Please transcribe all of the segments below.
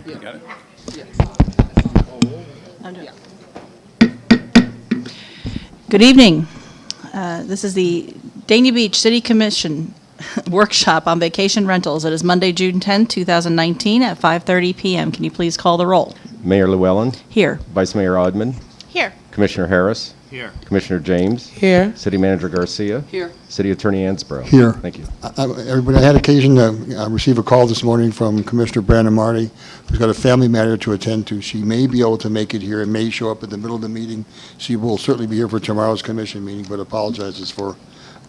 You got it? Good evening. This is the Dania Beach City Commission workshop on vacation rentals. It is Monday, June 10, 2019 at 5:30 p.m. Can you please call the roll? Mayor Llewellyn, Here. Vice Mayor Odman, Here. Commissioner Harris, Here. Commissioner James, Here. City Manager Garcia, Here. City Attorney Ansbro. Here. Thank you. Everybody, I had occasion to receive a call this morning from Commissioner Brandon Marty, who's got a family matter to attend to. She may be able to make it here and may show up in the middle of the meeting. She will certainly be here for tomorrow's commission meeting, but apologizes for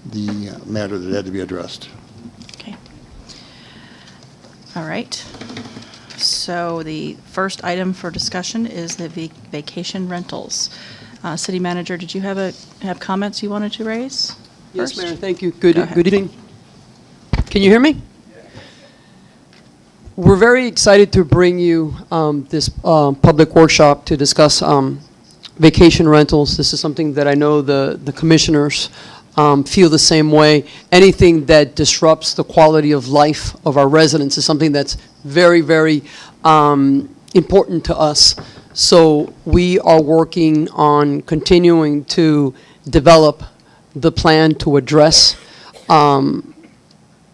the matter that had to be addressed. Okay. All right. So the first item for discussion is the vacation rentals. City Manager, did you have comments you wanted to raise? Yes, first? Mayor, thank you. Good Go ahead. evening. Can you hear me? We're very excited to bring you this public workshop to discuss vacation rentals. This is something that I know the commissioners feel the same way. Anything that disrupts the quality of life of our residents is something that's very, very important to us. So we are working on continuing to develop the plan to address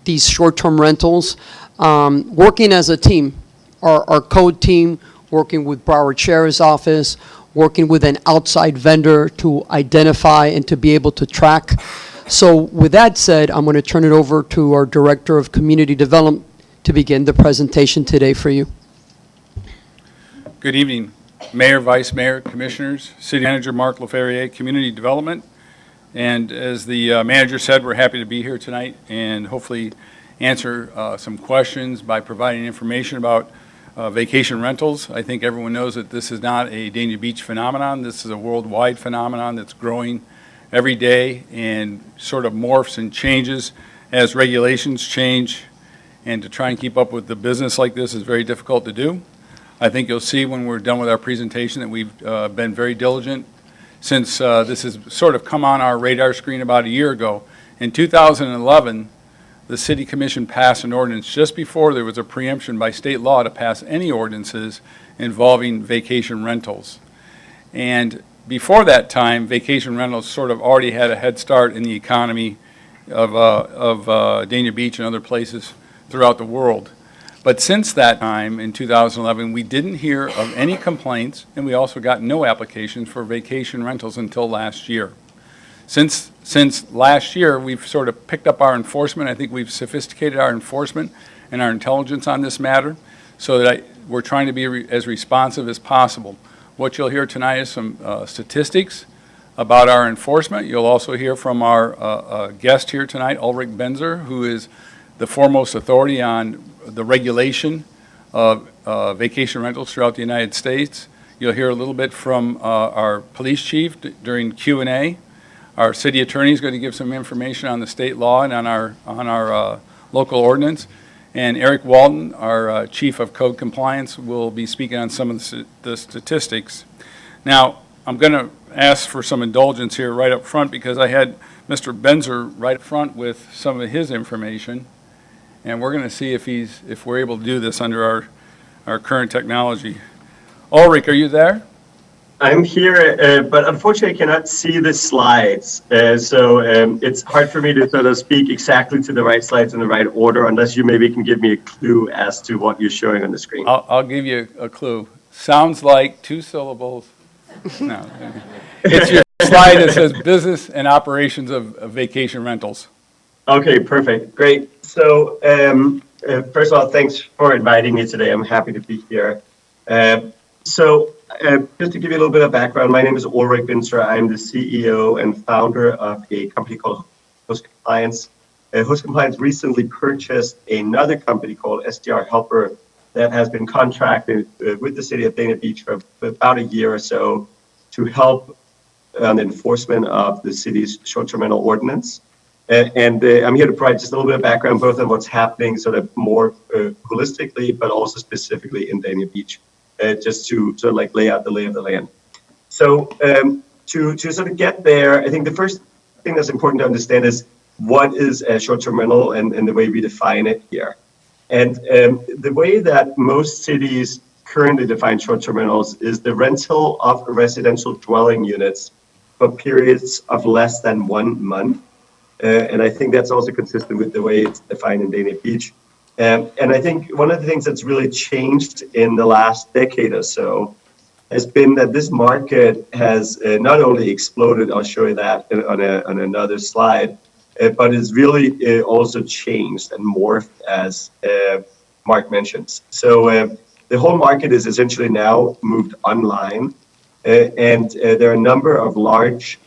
these short-term rentals, working as a team. Our code team, working with Broward Sheriff's Office, working with an outside vendor to identify and to be able to track. So with that said, I'm going to turn it over to our Director of Community Development to begin the presentation today for you. Good evening, Mayor, Vice Mayor, Commissioners, City Manager Mark LaFerrier, Community Development. And as the manager said, we're happy to be here tonight and hopefully answer some questions by providing information about vacation rentals. I think everyone knows that this is not a Dania Beach phenomenon. This is a worldwide phenomenon that's growing every day and sort of morphs and changes as regulations change. And to try and keep up with the business like this is very difficult to do. I think you'll see when we're done with our presentation that we've been very diligent since this has sort of come on our radar screen about a year ago. In 2011, the City Commission passed an ordinance just before there was a preemption by state law to pass any ordinances involving vacation rentals. And before that time, vacation rentals sort of already had a head start in the economy of Dania Beach and other places throughout the world. But since that time, in 2011, we didn't hear of any complaints, and we also got no applications for vacation rentals until last year. Since last year, we've sort of picked up our enforcement. I think we've sophisticated our enforcement and our intelligence on this matter so that we're trying to be as responsive as possible. What you'll hear tonight is some statistics about our enforcement. You'll also hear from our guest here tonight, Ulrich Benzer, who is the foremost authority on the regulation of vacation rentals throughout the United States. You'll hear a little bit from our police chief during Q&A. Our city attorney is going to give some information on the state law and on our local ordinance. And Eric Walton, our chief of code compliance, will be speaking on some of the statistics. Now, I'm going to ask for some indulgence here right up front because I had Mr. Benzer right up front with some of his information. And we're going to see if we're able to do this under our current technology. Ulrich, are you there? I'm here, but unfortunately I cannot see the slides. So it's hard for me to sort of speak exactly to the right slides in the right order unless you maybe can give me a clue as to what you're showing on the screen. I'll give you a clue. Sounds like two syllables. No. It's your slide that says business and operations of vacation rentals. Okay, perfect. Great. So first of all, thanks for inviting me today. I'm happy to be here. Just to give you a little bit of background, my name is Ulrich Benzer. I'm the CEO and founder of a company called Host Compliance. Host Compliance recently purchased another company called SDR Helper that has been contracted with the city of Dania Beach for about a year or so to help on the enforcement of the city's short-term rental ordinance. And I'm here to provide just a little bit of background, both on what's happening sort of more holistically, but also specifically in Dania Beach, just to sort of like lay out the lay of the land. So to sort of get there, I think the first thing that's important to understand is what is a short-term rental and the way we define it here. And the way that most cities currently define short-term rentals is the rental of residential dwelling units for periods of less than 1 month. And I think that's also consistent with the way it's defined in Dania Beach. And I think one of the things that's really changed in the last decade or so has been that this market has not only exploded, I'll show you that on another slide, but it's really also changed and morphed, as Mark mentions. So the whole market is essentially now moved online, and there are a number of large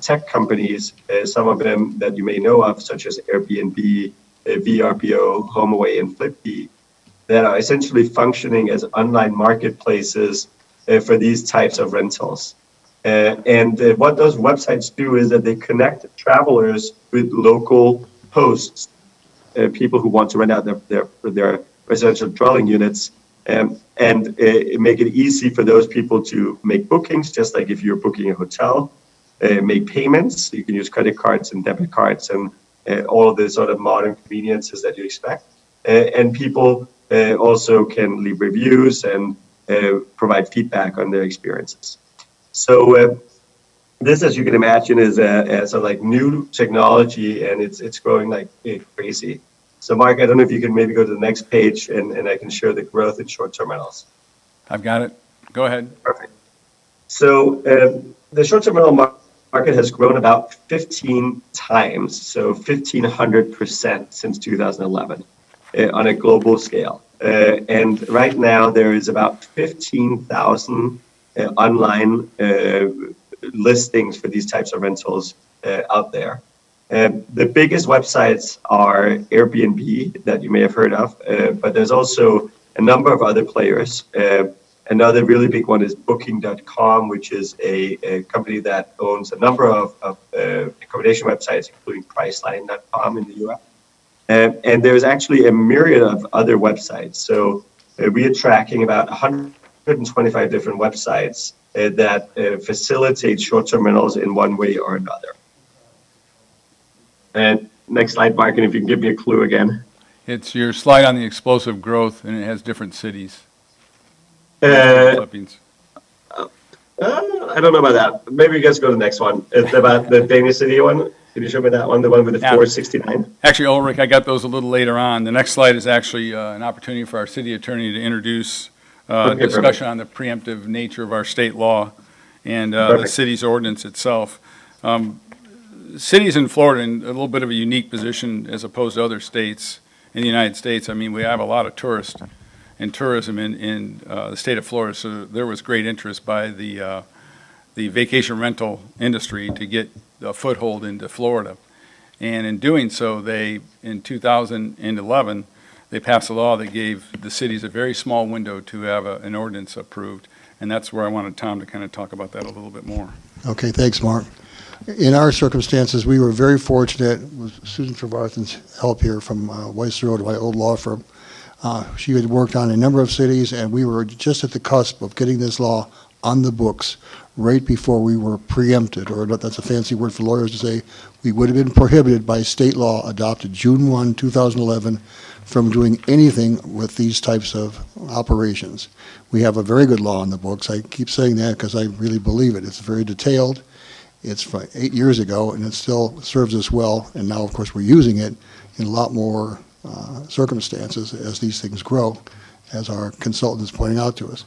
tech companies, some of them that you may know of, such as Airbnb, VRBO, HomeAway, and Flipkey, that are essentially functioning as online marketplaces for these types of rentals. And what those websites do is that they connect travelers with local hosts, people who want to rent out their residential dwelling units, and make it easy for those people to make bookings, just like if you're booking a hotel, make payments. You can use credit cards and debit cards and all of the sort of modern conveniences that you expect. And people also can leave reviews and provide feedback on their experiences. So this, as you can imagine, is a sort of like new technology, and it's growing like crazy. So Mark, I don't know if you can maybe go to the next page, and I can show the growth in short-term rentals. I've got it. Go ahead. Perfect. So the short-term rental market has grown about 15 times, so 1,500% since 2011 on a global scale. And right now there is about 15,000 online listings for these types of rentals out there. The biggest websites are Airbnb, that you may have heard of, but there's also a number of other players. Another really big one is Booking.com, which is a company that owns a number of accommodation websites, including Priceline.com in the US. And there's actually a myriad of other websites. So we are tracking about 125 different websites that facilitate short-term rentals in one way or another. And next slide, Mark, and if you can give me a clue again. It's your slide on the explosive growth, and it has different cities. I don't know about that. Maybe you guys go to the next one. It's about the Danish city one. Can you show me that one, the one with the 469? Actually, Ulrich, I got those a little later on. The next slide is actually an opportunity for our city attorney to introduce discussion perfect. on the preemptive nature of our state law and the Perfect. city's ordinance itself. Cities in Florida in a little bit of a unique position as opposed to other states in the United States. I mean, we have a lot of tourists and tourism in the state of Florida, so there was great interest by the vacation rental industry to get a foothold into Florida. And in doing so, in 2011, they passed a law that gave the cities a very small window to have an ordinance approved. And that's where I wanted Tom to kind of talk about that a little bit more. Okay, thanks, Mark. In our circumstances, we were very fortunate with Susan Trevarthen's help here from Weiss Road, my old law firm. She had worked on a number of cities, and we were just at the cusp of getting this law on the books right before we were preempted, or that's a fancy word for lawyers to say we would have been prohibited by state law adopted June 1, 2011, from doing anything with these types of operations. We have a very good law on the books. I keep saying that because I really believe it. It's very detailed. It's from 8 years ago, and it still serves us well. And now, of course, we're using it in a lot more circumstances as these things grow, as our consultant is pointing out to us.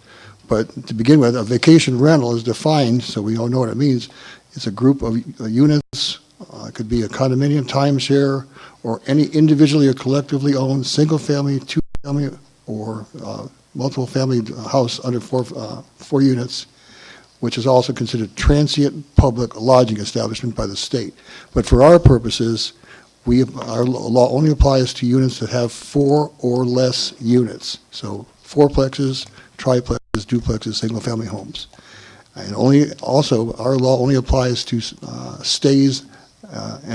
But to begin with, a vacation rental is defined, so we all know what it means. It's a group of units. It could be a condominium, timeshare, or any individually or collectively owned single-family, two-family, or multiple-family house under four units, which is also considered transient public lodging establishment by the state. But for our purposes, our law only applies to units that have 4 or less units. So fourplexes, triplexes, duplexes, single-family homes. And also, our law only applies to stays,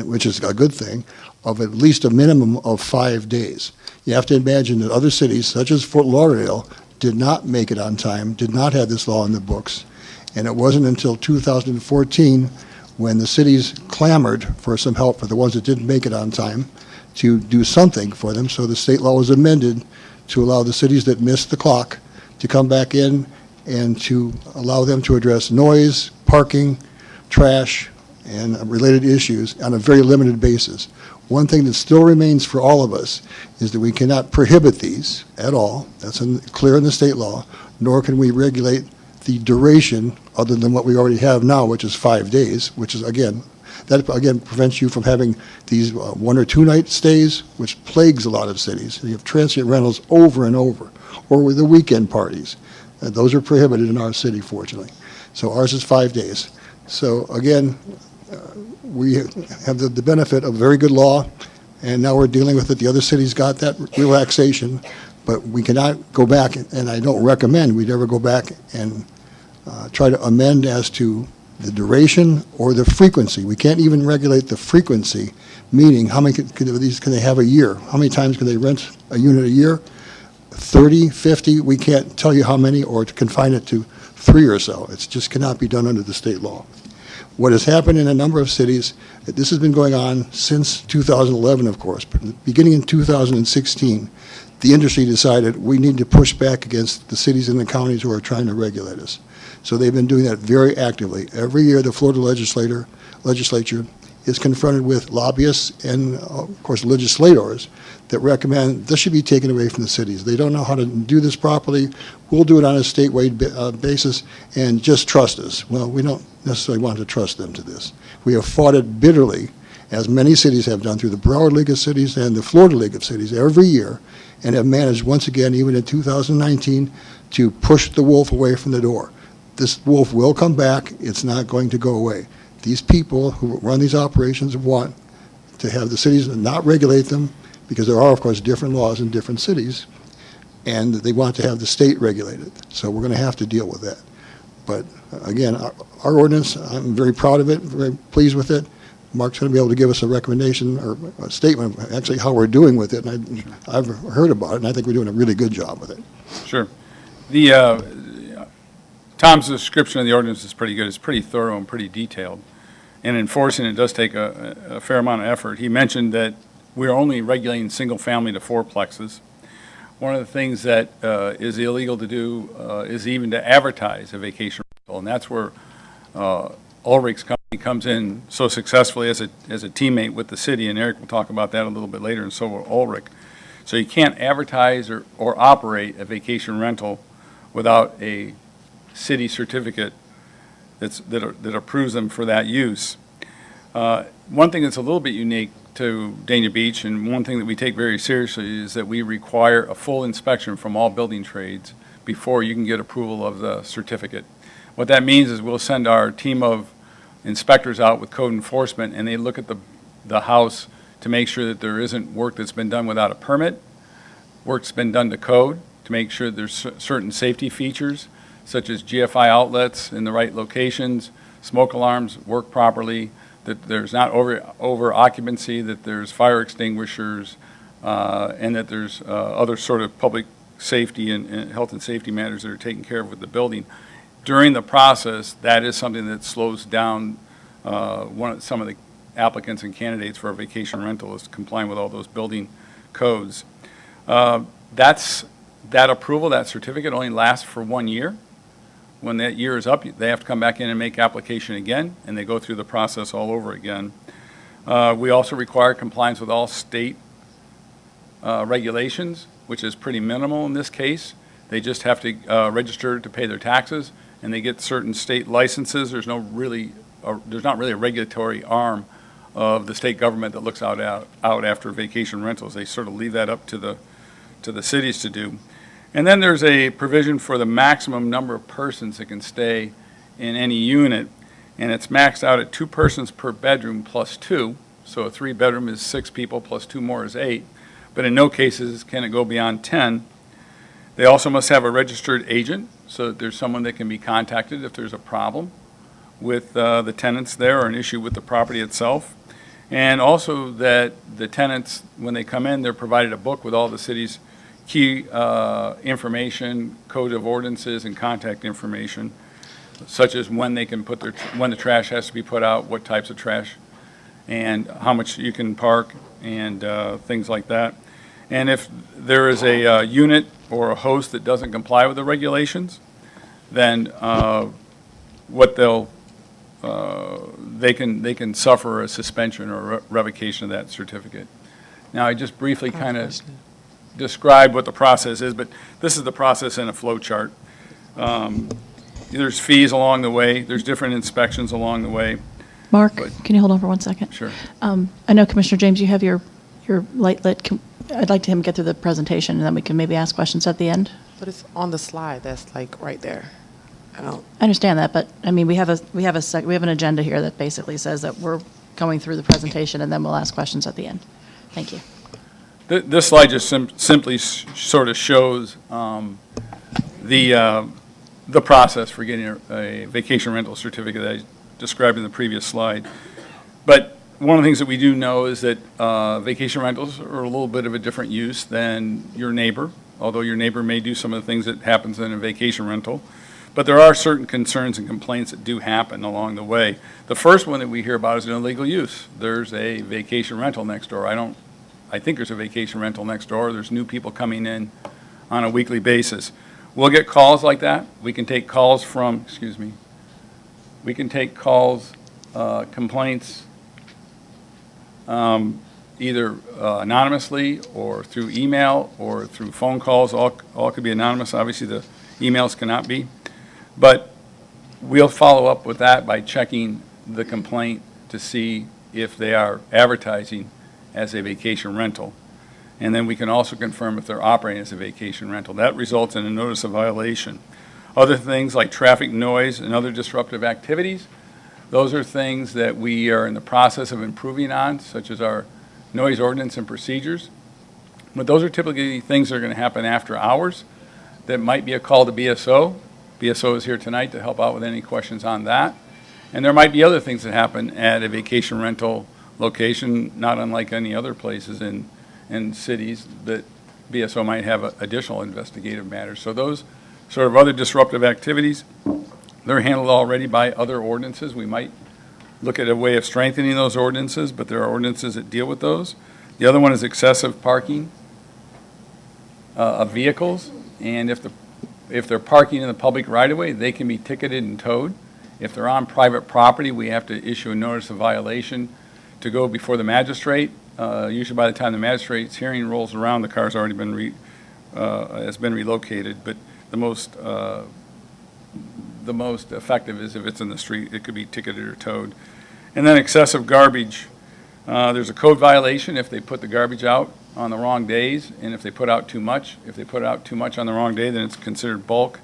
which is a good thing, of at least a minimum of 5 days. You have to imagine that other cities, such as Fort Lauderdale, did not make it on time, did not have this law in the books. And it wasn't until 2014 when the cities clamored for some help for the ones that didn't make it on time to do something for them. So the state law was amended to allow the cities that missed the clock to come back in and to allow them to address noise, parking, trash, and related issues on a very limited basis. One thing that still remains for all of us is that we cannot prohibit these at all. That's clear in the state law, nor can we regulate the duration other than what we already have now, which is 5 days, which is, that prevents you from having these 1 or 2 night stays, which plagues a lot of cities. You have transient rentals over and over, or with the weekend parties. Those are prohibited in our city, fortunately. So ours is 5 days. So again, we have the benefit of very good law, and now we're dealing with it. The other cities got that relaxation, but we cannot go back, and I don't recommend we'd ever go back and try to amend as to the duration or the frequency. We can't even regulate the frequency, meaning how many of these can they have a year? How many times can they rent a unit a year? 30, 50, we can't tell you how many, or to confine it to 3 or so. It just cannot be done under the state law. What has happened in a number of cities, this has been going on since 2011, of course, but beginning in 2016, the industry decided we need to push back against the cities and the counties who are trying to regulate us. So they've been doing that very actively. Every year, the Florida legislature is confronted with lobbyists and, of course, legislators that recommend this should be taken away from the cities. They don't know how to do this properly. We'll do it on a statewide basis, and just trust us. Well, we don't necessarily want to trust them to this. We have fought it bitterly, as many cities have done through the Broward League of Cities and the Florida League of Cities every year, and have managed once again, even in 2019, to push the wolf away from the door. This wolf will come back. It's not going to go away. These people who run these operations want to have the cities not regulate them, because there are, of course, different laws in different cities, and they want to have the state regulated. So we're going to have to deal with that. But again, our ordinance, I'm very proud of it, very pleased with it. Mark's going to be able to give us a recommendation or a statement of actually how we're doing with it, and I've heard about it, and I think we're doing a really good job with it. Sure. Tom's description of the ordinance is pretty good. It's pretty thorough and pretty detailed. And enforcing it does take a fair amount of effort. He mentioned that we're only regulating single-family to fourplexes. One of the things that is illegal to do is even to advertise a vacation rental, and that's where Ulrich's company comes in so successfully as a teammate with the city, and Eric will talk about that a little bit later, and so will Ulrich. So you can't advertise or operate a vacation rental without a city certificate that approves them for that use. One thing that's a little bit unique to Dania Beach, and one thing that we take very seriously, is that we require a full inspection from all building trades before you can get approval of the certificate. What that means is we'll send our team of inspectors out with code enforcement, and they look at the house to make sure that there isn't work that's been done without a permit, work's been done to code, to make sure there's certain safety features, such as GFI outlets in the right locations, smoke alarms work properly, that there's not over occupancy, that there's fire extinguishers, and that there's other sort of public safety and health and safety matters that are taken care of with the building. During the process, that is something that slows down some of the applicants and candidates for a vacation rental, is complying with all those building codes. That approval, that certificate, only lasts for 1 year. When that year is up, they have to come back in and make application again, and they go through the process all over again. We also require compliance with all state regulations, which is pretty minimal in this case. They just have to register to pay their taxes, and they get certain state licenses. There's not really a regulatory arm of the state government that looks out after vacation rentals. They sort of leave that up to the cities to do. And then there's a provision for the maximum number of persons that can stay in any unit, and it's maxed out at 2 persons per bedroom plus 2. So a 3-bedroom is 6 people plus 2 more is 8. But in no cases can it go beyond 10. They also must have a registered agent, so that there's someone that can be contacted if there's a problem with the tenants there or an issue with the property itself. And also that the tenants, when they come in, they're provided a book with all the city's key information, code of ordinances, and contact information, such as when they can when the trash has to be put out, what types of trash, and how much you can park, and things like that. And if there is a unit or a host that doesn't comply with the regulations, then what they can suffer a suspension or revocation of that certificate. Now, I just briefly kind of described what the process is, but this is the process in a flow chart. There's fees along the way. There's different inspections along the way. Mark, But- can you hold on for 1 second? Sure. I know Commissioner James, you have your light lit. I'd like to him get through the presentation, and then we can maybe ask questions at the end. But it's on the slide that's like right there. I don't, I understand that, but, I mean, we have an agenda here that basically says that we're going through the presentation, and then we'll ask questions at the end. Thank you. This slide just simply sort of shows the process for getting a vacation rental certificate that I described in the previous slide. But one of the things that we do know is that vacation rentals are a little bit of a different use than your neighbor, although your neighbor may do some of the things that happens in a vacation rental. But there are certain concerns and complaints that do happen along the way. The first one that we hear about is an illegal use. There's a vacation rental next door. I think there's a vacation rental next door. There's new people coming in on a weekly basis. We'll get calls like that. We can take calls from, we can take calls, complaints, either anonymously or through email or through phone calls. All could be anonymous. Obviously, the emails cannot be. But we'll follow up with that by checking the complaint to see if they are advertising as a vacation rental. And then we can also confirm if they're operating as a vacation rental. That results in a notice of violation. Other things like traffic noise and other disruptive activities, those are things that we are in the process of improving on, such as our noise ordinance and procedures. But those are typically things that are going to happen after hours. That might be a call to BSO. BSO is here tonight to help out with any questions on that. And there might be other things that happen at a vacation rental location, not unlike any other places in cities that BSO might have additional investigative matters. So those sort of other disruptive activities, they're handled already by other ordinances. We might look at a way of strengthening those ordinances, but there are ordinances that deal with those. The other one is excessive parking of vehicles, and if they're parking in the public right-of-way, they can be ticketed and towed. If they're on private property, we have to issue a notice of violation to go before the magistrate. Usually by the time the magistrate's hearing rolls around, the car's already been has been relocated. But the most effective is if it's in the street, it could be ticketed or towed. And then excessive garbage. There's a code violation if they put the garbage out on the wrong days, and if they put out too much. If they put out too much on the wrong day, then it's considered bulk,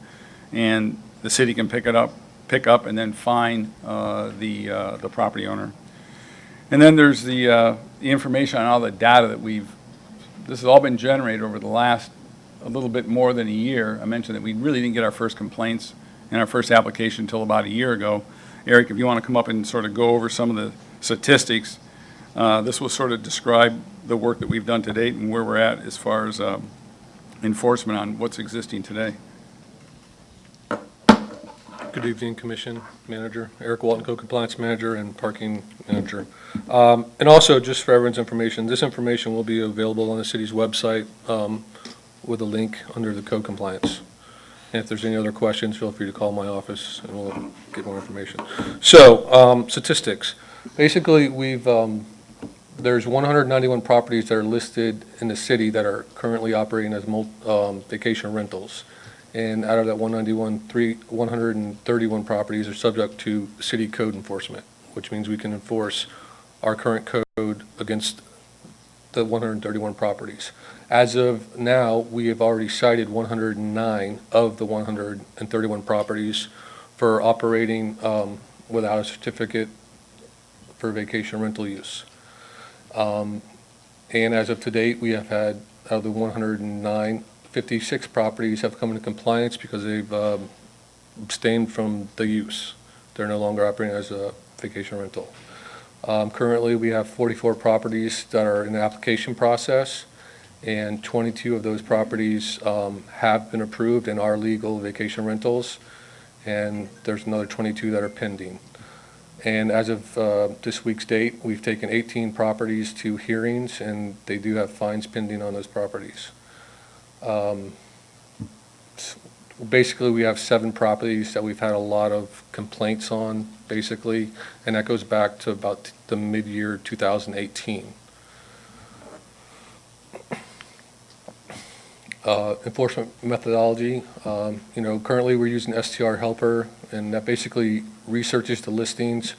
and the city can pick up and then fine the property owner. And then there's the information on all the data that this has all been generated over the last a little bit more than a year. I mentioned that we really didn't get our first complaints and our first application until about a year ago. Eric, if you want to come up and sort of go over some of the statistics, this will sort of describe the work that we've done to date and where we're at as far as enforcement on what's existing today. Good evening, Commission Manager, Eric Walton, Co-Compliance Manager and Parking Manager. And also, just for everyone's information, this information will be available on the city's website with a link under the Co-Compliance. And if there's any other questions, feel free to call my office and we'll get more information. So, statistics. Basically, there's 191 properties that are listed in the city that are currently operating as vacation rentals. And out of that 131 properties are subject to city code enforcement, which means we can enforce our current code against the 131 properties. As of now, we have already cited 109 of the 131 properties for operating without a certificate for vacation rental use. And as of to date, we have had, out of the 109, 56 properties have come into compliance because they've abstained from the use. They're no longer operating as a vacation rental. Currently, we have 44 properties that are in the application process, and 22 of those properties have been approved and are legal vacation rentals, and there's another 22 that are pending. And as of this week's date, we've taken 18 properties to hearings, and they do have fines pending on those properties. basically, we have 7 properties that we've had a lot of complaints on, basically, and that goes back to about the mid-year 2018. Enforcement methodology, currently we're using STR Helper, and that basically researches the listings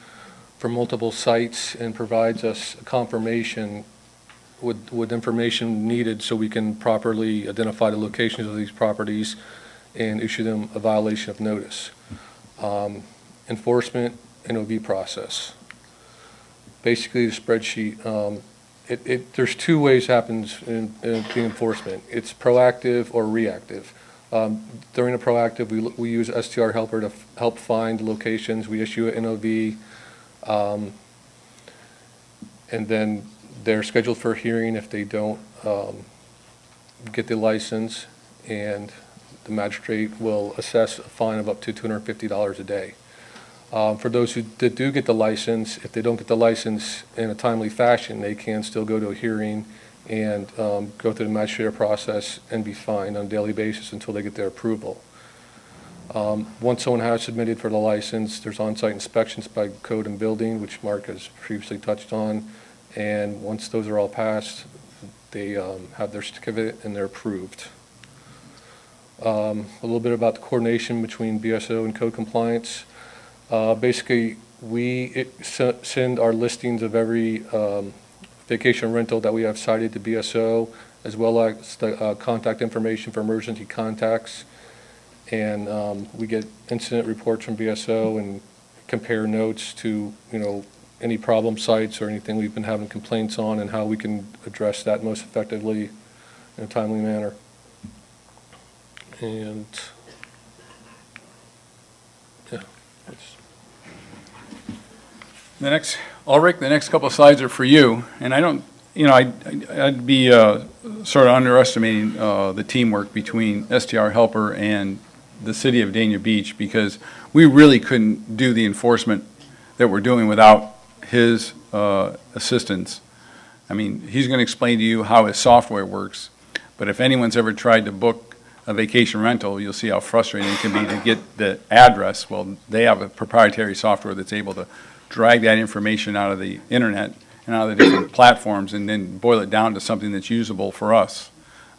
for multiple sites and provides us confirmation with information needed so we can properly identify the locations of these properties and issue them a violation of notice. Enforcement NOV process. Basically, the spreadsheet, there's 2 ways it happens in the enforcement. It's proactive or reactive. During the proactive, we use STR Helper to help find locations. We issue an NOV, and then they're scheduled for a hearing if they don't get the license, and the magistrate will assess a fine of up to $250 a day. For those who do get the license, if they don't get the license in a timely fashion, they can still go to a hearing and go through the magistrate process and be fined on a daily basis until they get their approval. Once someone has submitted for the license, there's on-site inspections by code and building, which Mark has previously touched on. And once those are all passed, they have their certificate and they're approved. A little bit about the coordination between BSO and code compliance. Basically, we send our listings of every vacation rental that we have cited to BSO, as well as the contact information for emergency contacts. And we get incident reports from BSO and compare notes to, any problem sites or anything we've been having complaints on and how we can address that most effectively in a timely manner. And, yeah, Ulrich, the next couple of slides are for you. And I don't, I'd be sort of underestimating the teamwork between STR Helper and the city of Dania Beach, because we really couldn't do the enforcement that we're doing without his assistance. I mean, he's going to explain to you how his software works, but if anyone's ever tried to book a vacation rental, you'll see how frustrating it can be to get the address. Well, they have a proprietary software that's able to drag that information out of the internet and out of the different platforms and then boil it down to something that's usable for us.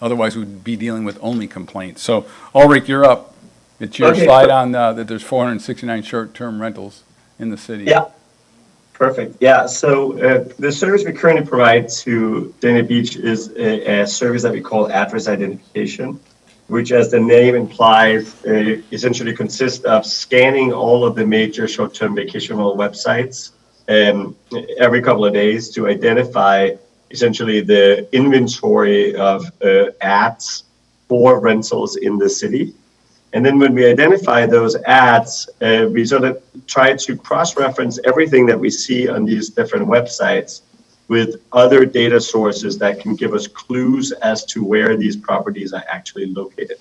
Otherwise, we'd be dealing with only complaints. So, Ulrich, you're up. It's your slide on that there's 469 short-term rentals in the city. Yeah. Perfect. Yeah. So the service we currently provide to Dania Beach is a service that we call address identification, which, as the name implies, essentially consists of scanning all of the major short-term vacation rental websites every couple of days to identify essentially the inventory of ads for rentals in the city. And then when we identify those ads, we sort of try to cross-reference everything that we see on these different websites with other data sources that can give us clues as to where these properties are actually located.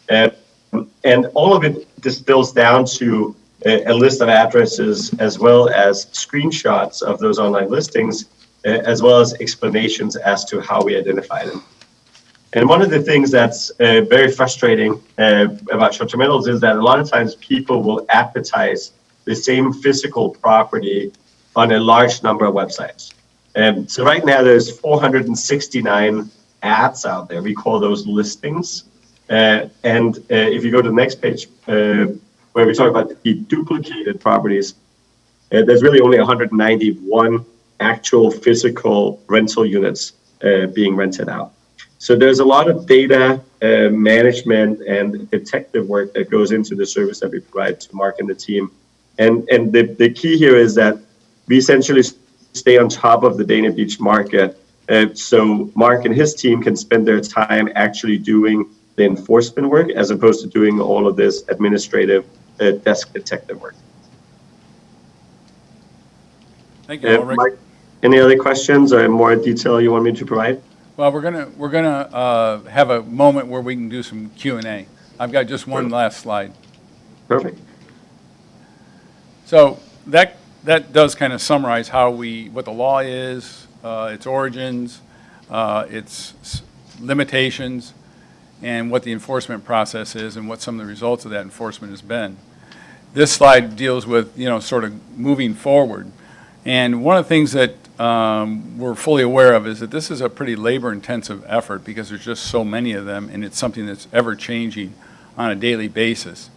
And all of it distills down to a list of addresses, as well as screenshots of those online listings, as well as explanations as to how we identify them. And one of the things that's very frustrating about short-term rentals is that a lot of times people will advertise the same physical property on a large number of websites. So right now there's 469 ads out there. We call those listings. If you go to the next page, where we talk about the duplicated properties, there's really only 191 actual physical rental units being rented out. So there's a lot of data management and detective work that goes into the service that we provide to Mark and the team. And the key here is that we essentially stay on top of the Dania Beach market. So Mark and his team can spend their time actually doing the enforcement work as opposed to doing all of this administrative desk detective work. Thank you, Ulrich. Mark, any other questions or more detail you want me to provide? Well, we're gonna have a moment where we can do some Q&A. I've got just one last slide. Perfect. So that does kind of summarize what the law is, its origins, its limitations, and what the enforcement process is and what some of the results of that enforcement has been. This slide deals with, sort of moving forward. And one of the things that we're fully aware of is that this is a pretty labor-intensive effort because there's just so many of them, and it's something that's ever-changing on a daily basis.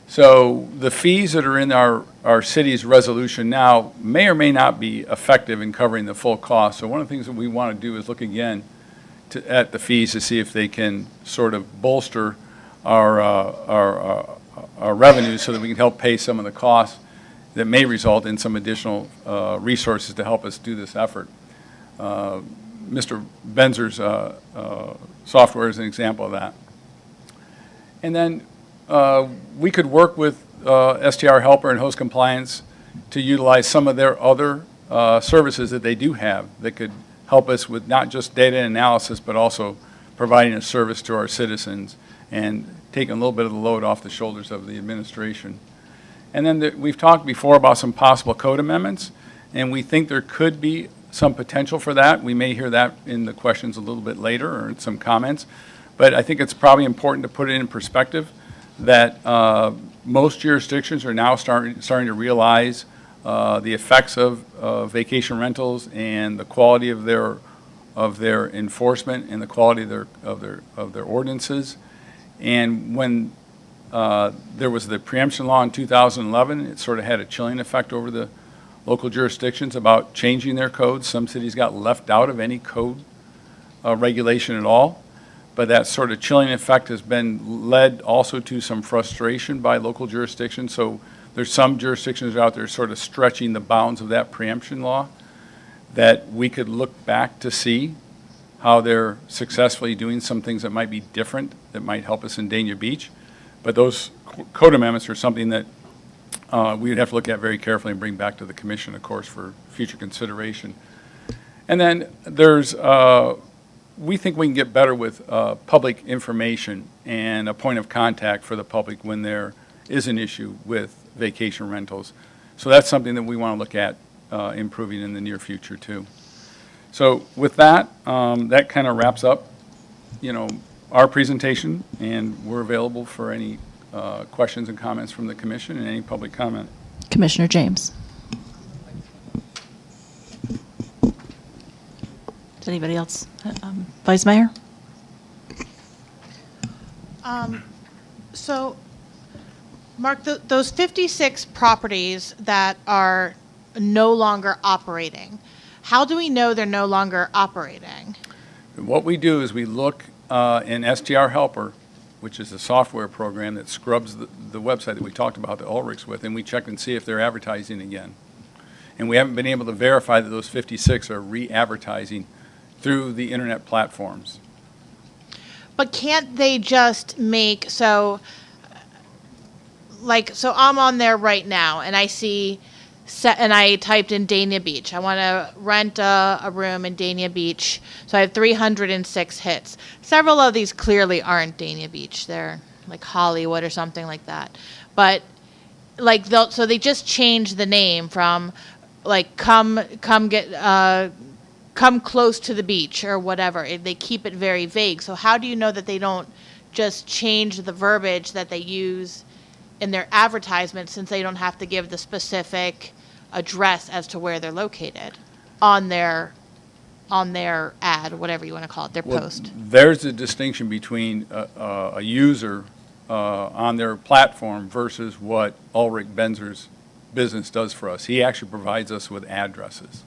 So the fees that are in our city's resolution now may or may not be effective in covering the full cost. So one of the things that we want to do is look again at the fees to see if they can sort of bolster our revenues so that we can help pay some of the costs that may result in some additional resources to help us do this effort. Mr. Benzer's software is an example of that. And then we could work with STR Helper and Host Compliance to utilize some of their other services that they do have that could help us with not just data analysis, but also providing a service to our citizens and taking a little bit of the load off the shoulders of the administration. And then we've talked before about some possible code amendments, and we think there could be some potential for that. We may hear that in the questions a little bit later or in some comments. But I think it's probably important to put it in perspective that most jurisdictions are now starting to realize the effects of vacation rentals and the quality of their enforcement and the quality of their ordinances. And when there was the preemption law in 2011, it sort of had a chilling effect over the local jurisdictions about changing their codes. Some cities got left out of any code regulation at all. But that sort of chilling effect has been led also to some frustration by local jurisdictions. So there's some jurisdictions out there sort of stretching the bounds of that preemption law that we could look back to see how they're successfully doing some things that might be different, that might help us in Dania Beach. But those code amendments are something that we would have to look at very carefully and bring back to the commission, of course, for future consideration. And then there's we think we can get better with public information and a point of contact for the public when there is an issue with vacation rentals. So that's something that we want to look at improving in the near future too. So with that, that kind of wraps up, our presentation, and we're available for any questions and comments from the commission and any public comment. Commissioner James. Does anybody else? Vice Mayor? So, Mark, those 56 properties that are no longer operating, how do we know they're no longer operating? What we do is we look in STR Helper, which is a software program that scrubs the website that we talked about that Ulrich's with, and we check and see if they're advertising again. And we haven't been able to verify that those 56 are re-advertising through the internet platforms. But can't they just make, so I'm on there right now and I see, and I typed in Dania Beach. I want to rent a room in Dania Beach. So I have 306 hits. Several of these clearly aren't Dania Beach. They're like Hollywood or something like that. But so they just changed the name from come close to the beach or whatever. They keep it very vague. So how do you know that they don't just change the verbiage that they use in their advertisement, since they don't have to give the specific address as to where they're located on their ad, whatever you want to call it, their post? There's a distinction between a user on their platform versus what Ulrich Benzer's business does for us. He actually provides us with addresses.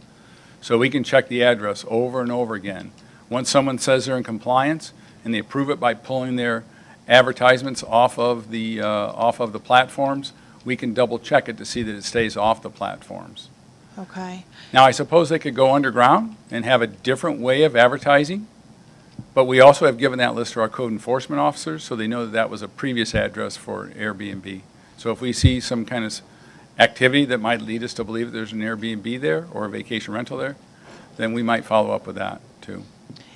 So we can check the address over and over again. Once someone says they're in compliance and they approve it by pulling their advertisements off of the platforms, we can double check it to see that it stays off the platforms. Okay. Now, I suppose they could go underground and have a different way of advertising, but we also have given that list to our code enforcement officers so they know that that was a previous address for Airbnb. So if we see some kind of activity that might lead us to believe that there's an Airbnb there or a vacation rental there, then we might follow up with that too.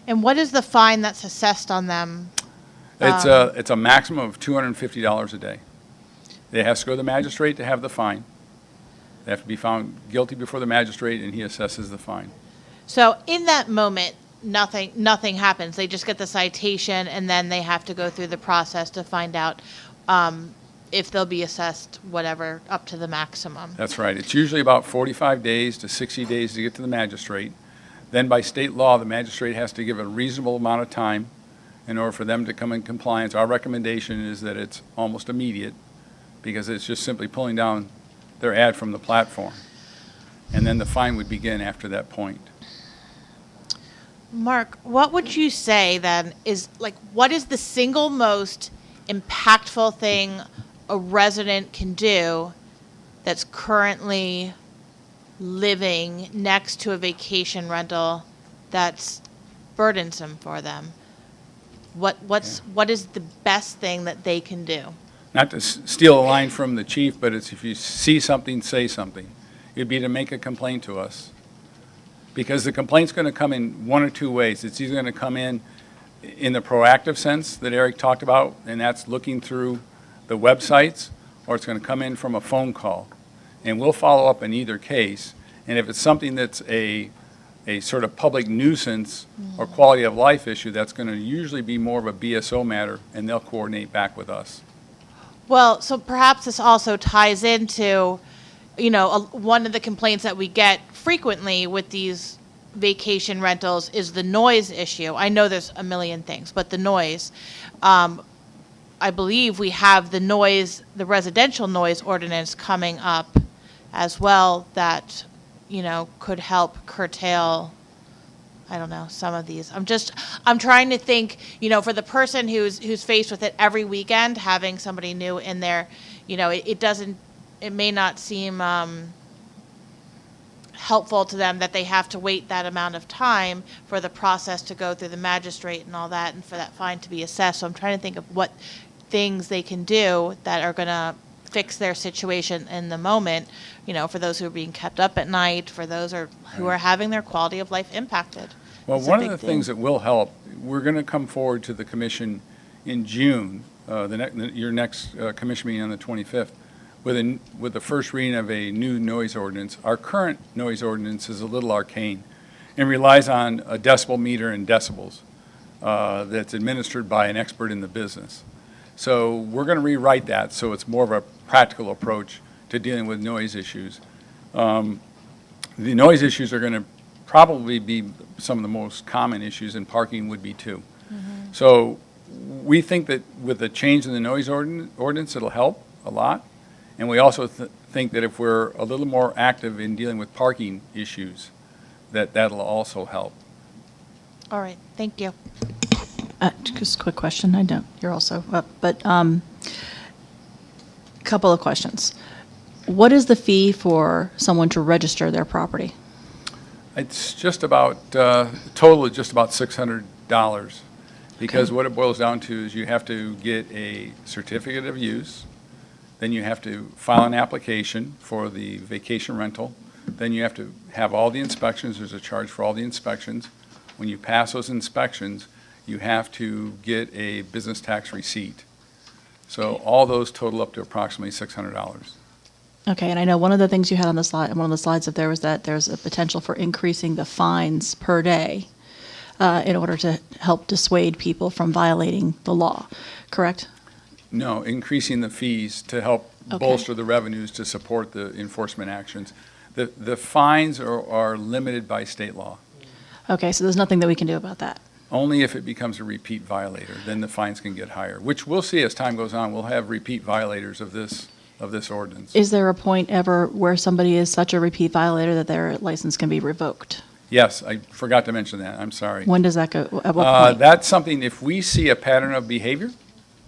And what is the fine that's assessed on them? It's a maximum of $250 a day. They have to go to the magistrate to have the fine. They have to be found guilty before the magistrate, and he assesses the fine. So in that moment, nothing happens. They just get the citation, and then they have to go through the process to find out if they'll be assessed whatever up to the maximum. That's right. It's usually about 45 days to 60 days to get to the magistrate. Then by state law, the magistrate has to give a reasonable amount of time in order for them to come in compliance. Our recommendation is that it's almost immediate, because it's just simply pulling down their ad from the platform. And then the fine would begin after that point. Mark, what would you say then is, like, what is the single most impactful thing a resident can do that's currently living next to a vacation rental that's burdensome for them? What is the best thing that they can do? Not to steal a line from the chief, but it's if you see something, say something. It'd be to make a complaint to us. Because the complaint's going to come in one or two ways. It's either going to come in the proactive sense that Eric talked about, and that's looking through the websites, or it's going to come in from a phone call. And we'll follow up in either case. And if it's something that's a sort of public nuisance or quality of life issue, that's going to usually be more of a BSO matter, and they'll coordinate back with us. Well, so perhaps this also ties into, one of the complaints that we get frequently with these vacation rentals is the noise issue. I know there's a million things, but the noise. I believe we have the residential noise ordinance coming up as well that, could help curtail, I don't know, some of these. I'm trying to think, for the person who's faced with it every weekend, having somebody new in there, it may not seem helpful to them that they have to wait that amount of time for the process to go through the magistrate and all that, and for that fine to be assessed. So I'm trying to think of what things they can do that are going to fix their situation in the moment, for those who are being kept up at night, for those who are having their quality of life impacted. Well, It's a one of big the thing. things that will help, we're going to come forward to the commission in June, your next commission meeting on the 25th, with the first reading of a new noise ordinance. Our current noise ordinance is a little arcane and relies on a decibel meter and decibels that's administered by an expert in the business. So we're going to rewrite that so it's more of a practical approach to dealing with noise issues. The noise issues are going to probably be some of the most common issues, and parking would be too. So we think that with the change in the noise ordinance, it'll help a lot. And we also think that if we're a little more active in dealing with parking issues, that'll also help. All right, thank you. Just a quick question. I know you're also up, but couple of questions. What is the fee for someone to register their property? It's just about, total is just about $600, because what it boils down to is you have to get a certificate of use, then you have to file an application for the vacation rental, then you have to have all the inspections. There's a charge for all the inspections. When you pass those inspections, you have to get a business tax receipt. So all those total up to approximately $600. Okay, and I know one of the things you had on the slide, one of the slides up there was that there's a potential for increasing the fines per day in order to help dissuade people from violating the law, correct? No, increasing the fees to help Okay. bolster the revenues to support the enforcement actions. The fines are limited by state law. Okay, so there's nothing that we can do about that. Only if it becomes a repeat violator, then the fines can get higher, which we'll see as time goes on. We'll have repeat violators of this ordinance. Is there a point ever where somebody is such a repeat violator that their license can be revoked? Yes, I forgot to mention that. I'm sorry. When does that go, at what point? That's something, if we see a pattern of behavior,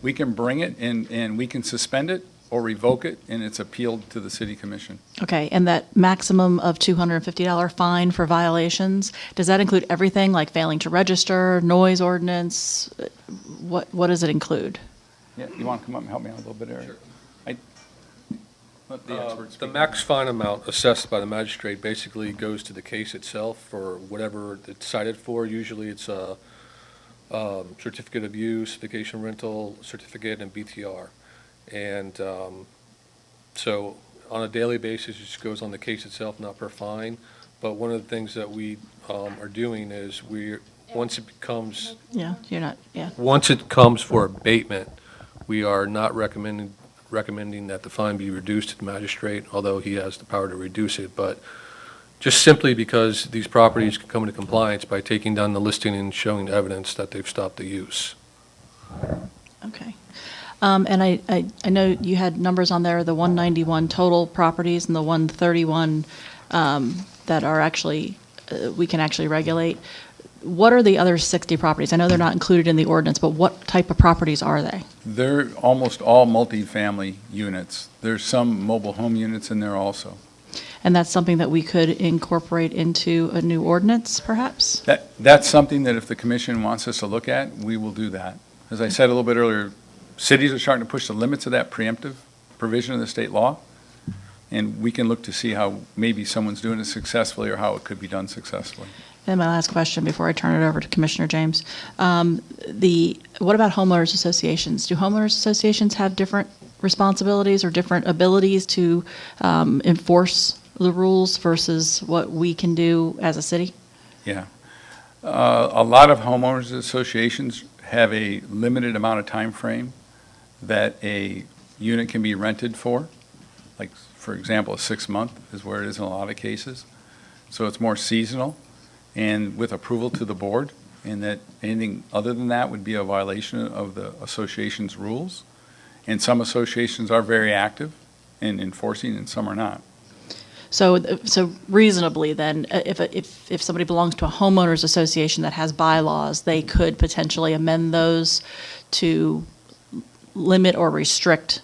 we can bring it and we can suspend it or revoke it, and it's appealed to the city commission. Okay, and that maximum of $250 fine for violations, does that include everything, like failing to register, noise ordinance? What does it include? Yeah, you want to come up and help me out a little bit, Eric? Sure. Let the experts The speak. max fine amount assessed by the magistrate basically goes to the case itself for whatever it's cited for. Usually it's a certificate of use, vacation rental certificate, and BTR. And so on a daily basis, it just goes on the case itself, not per fine. But one of the things that we are doing is we're once it becomes, Yeah, you're not, yeah. once it comes for abatement, we are not recommending that the fine be reduced to the magistrate, although he has the power to reduce it, but just simply because these properties can come into compliance by taking down the listing and showing evidence that they've stopped the use. Okay. And I know you had numbers on there, the 191 total properties and the 131 that are actually, we can actually regulate. What are the other 60 properties? I know they're not included in the ordinance, but what type of properties are they? They're almost all multifamily units. There's some mobile home units in there also. And that's something that we could incorporate into a new ordinance, perhaps? That's something that if the commission wants us to look at, we will do that. As I said a little bit earlier, cities are starting to push the limits of that preemptive provision of the state law, and we can look to see how maybe someone's doing it successfully or how it could be done successfully. And my last question before I turn it over to Commissioner James. What about homeowners associations? Do homeowners associations have different responsibilities or different abilities to enforce the rules versus what we can do as a city? Yeah. A lot of homeowners associations have a limited amount of time frame that a unit can be rented for. Like, for example, a 6-month is where it is in a lot of cases. So it's more seasonal and with approval to the board, and that anything other than that would be a violation of the association's rules. And some associations are very active in enforcing and some are not. So reasonably then, if somebody belongs to a homeowners association that has bylaws, they could potentially amend those to limit or restrict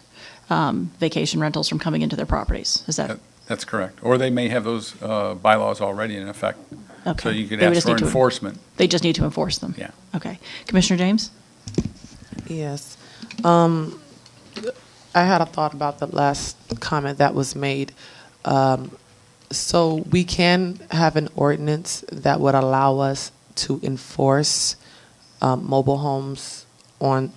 vacation rentals from coming into their properties. Is that? That's correct. Or they may have those bylaws already in effect. Okay. So you could They would ask just for need to- enforcement. They just need to enforce them? Yeah. Okay. Commissioner James? Yes. I had a thought about the last comment that was made. So we can have an ordinance that would allow us to enforce mobile homes on,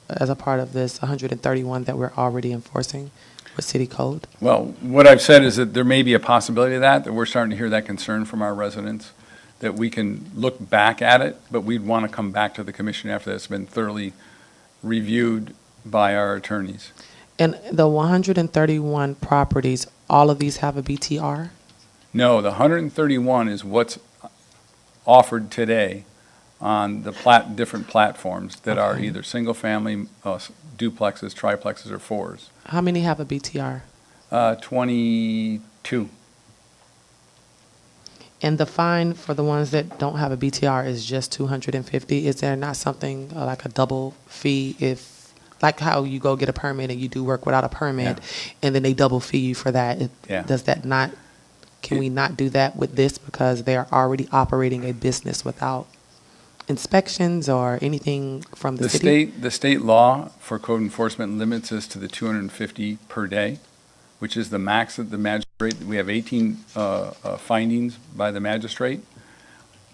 as a part of this 131 that we're already enforcing with city code? Well, what I've said is that there may be a possibility of that we're starting to hear that concern from our residents, that we can look back at it, but we'd want to come back to the commission after that's been thoroughly reviewed by our attorneys. And the 131 properties, all of these have a BTR? No, the 131 is what's offered today on the different platforms that are Okay. either single-family duplexes, triplexes, or fours. How many have a BTR? 22. And the fine for the ones that don't have a BTR is just 250? Is there not something like a double fee if, like how you go get a permit and you do work without a permit, and then they double fee you for that? Yeah. Does that not, can we not do that with this because they are already operating a business without inspections or anything from the city? The state law for code enforcement limits us to the 250 per day, which is the max of the magistrate. We have 18 findings by the magistrate,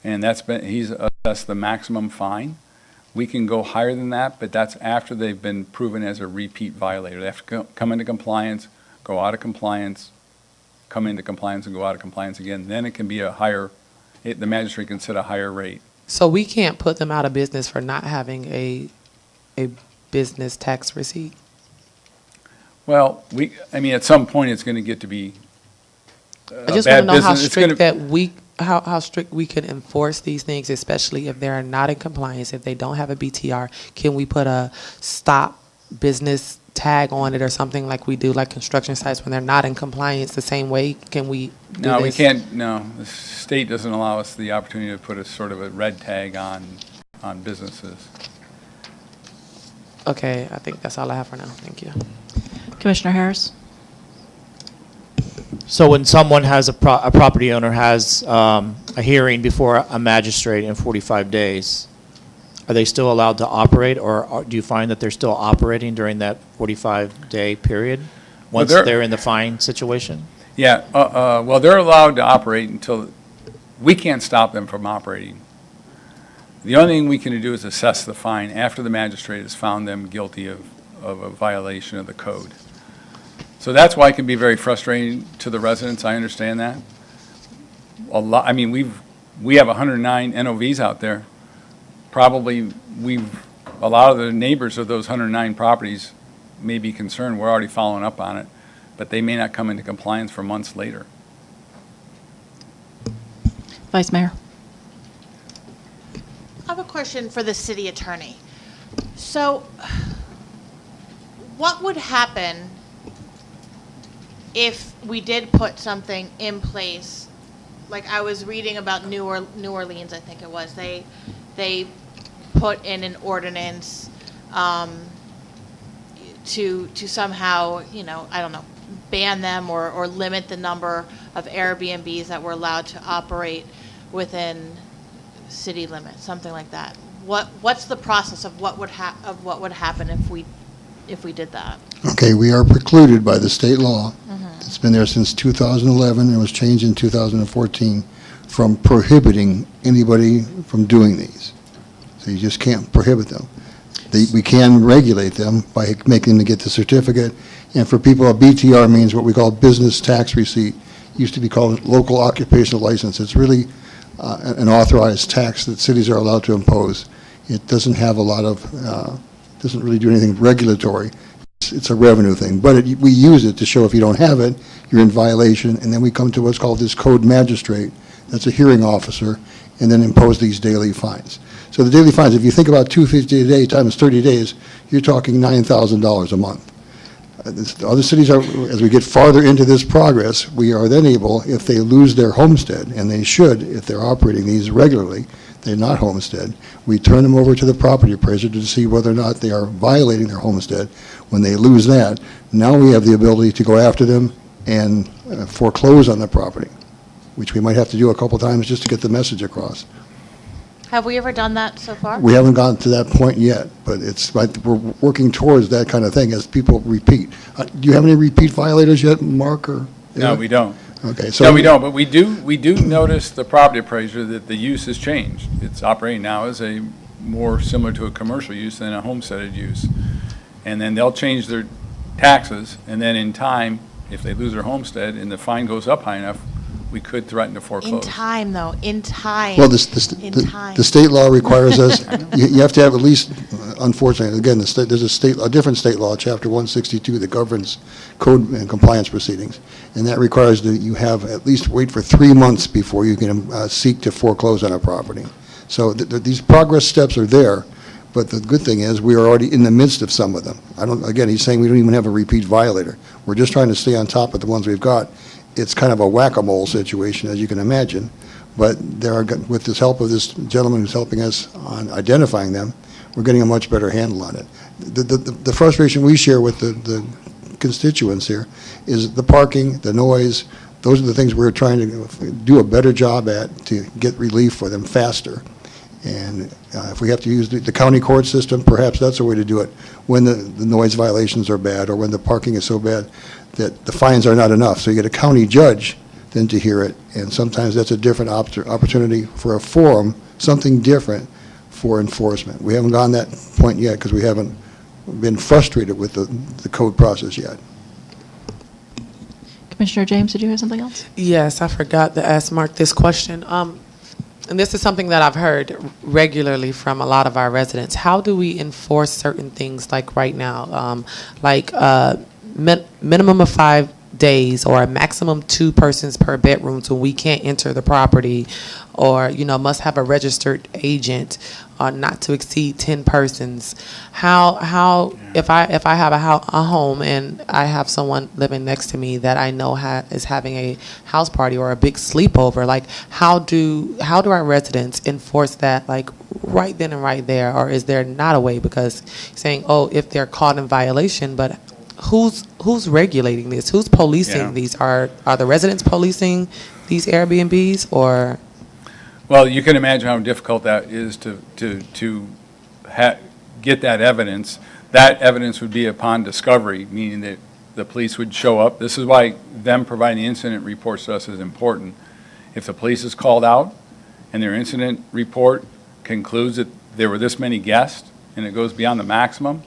and he's assessed the maximum fine. We can go higher than that, but that's after they've been proven as a repeat violator. They have to come into compliance, go out of compliance, come into compliance and go out of compliance again. Then it can be a higher, the magistrate can set a higher rate. So we can't put them out of business for not having a business tax receipt? Well, I mean, at some point, it's going to get to be I just bad want to know how business. It's gonna- strict how strict we can enforce these things, especially if they're not in compliance, if they don't have a BTR. Can we put a stop business tag on it or something like we do, like construction sites when they're not in compliance the same way? Can we do No, we this? can't, no. The state doesn't allow us the opportunity to put a sort of a red tag on businesses. Okay, I think that's all I have for now. Thank you. Commissioner Harris? So when someone has a property owner has a hearing before a magistrate in 45 days, are they still allowed to operate, or do you find that they're still operating during that 45-day period once they're in the fine situation? Yeah, well, they're allowed to operate until, we can't stop them from operating. The only thing we can do is assess the fine after the magistrate has found them guilty of a violation of the code. So that's why it can be very frustrating to the residents. I understand that. I mean, we have 109 NOVs out there probably a lot of the neighbors of those 109 properties may be concerned. We're already following up on it, but they may not come into compliance for months later. Vice Mayor. I have a question for the city attorney. So, what would happen if we did put something in place? Like I was reading about New Orleans, I think it was. They put in an ordinance to somehow, I don't know, ban them or limit the number of Airbnbs that were allowed to operate within city limits, something like that. What's the process of what would happen if we did that? Okay, we are precluded by the state law. It's been there since 2011, and it was changed in 2014, from prohibiting anybody from doing these. So you just can't prohibit them. We can regulate them by making them get the certificate. And for people, a BTR means what we call business tax receipt. Used to be called local occupational license. It's really an authorized tax that cities are allowed to impose. It doesn't have a lot of, doesn't really do anything regulatory. It's a revenue thing, but we use it to show if you don't have it, you're in violation, and then we come to what's called this code magistrate. That's a hearing officer, and then impose these daily fines. So the daily fines, if you think about $250 a day times 30 days, you're talking $9,000 a month. Other cities are, as we get farther into this progress, we are then able, if they lose their homestead, and they should if they're operating these regularly, they're not homestead, we turn them over to the property appraiser to see whether or not they are violating their homestead. When they lose that, now we have the ability to go after them and foreclose on the property, which we might have to do a couple times just to get the message across. Have we ever done that so far? We haven't gotten to that point yet, but we're working towards that kind of thing as people repeat. Do you have any repeat violators yet, Mark? Or No, we don't. Okay, so No, we don't, but we do notice the property appraiser that the use has changed. It's operating now as a more similar to a commercial use than a homesteaded use. And then they'll change their taxes, and then in time, if they lose their homestead and the fine goes up high enough, we could threaten to In foreclose. time, though, in time. Well, In time. the state law requires us, you have to have at least, unfortunately, again, there's a different state law, Chapter 162, that governs code and compliance proceedings, and that requires that you have at least wait for 3 months before you can seek to foreclose on a property. So these progress steps are there, but the good thing is we are already in the midst of some of them. Again, he's saying we don't even have a repeat violator. We're just trying to stay on top of the ones we've got. It's kind of a whack-a-mole situation, as you can imagine, but with this help of this gentleman who's helping us on identifying them, we're getting a much better handle on it. The frustration we share with the constituents here is the parking, the noise. Those are the things we're trying to do a better job at to get relief for them faster. And if we have to use the county court system, perhaps that's a way to do it when the noise violations are bad or when the parking is so bad that the fines are not enough. So you get a county judge then to hear it, and sometimes that's a different opportunity for a forum, something different for enforcement. We haven't gone that point yet because we haven't been frustrated with the code process yet. Commissioner James, did you have something else? Yes, I forgot to ask Mark this question. And this is something that I've heard regularly from a lot of our residents. How do we enforce certain things like right now? Minimum of 5 days or a maximum 2 persons per bedroom so we can't enter the property, or must have a registered agent, not to exceed 10 persons. How if I have a home and I have someone living next to me that I know is having a house party or a big sleepover, like how do our residents enforce that, like right then and right there, or is there not a way? Because saying, if they're caught in violation, but who's regulating this? Who's policing these? Are the residents policing these Airbnbs, or? Well, you can imagine how difficult that is to get that evidence. That evidence would be upon discovery, meaning that the police would show up. This is why them providing the incident reports to us is important. If the police is called out and their incident report concludes that there were this many guests and it goes beyond the maximum,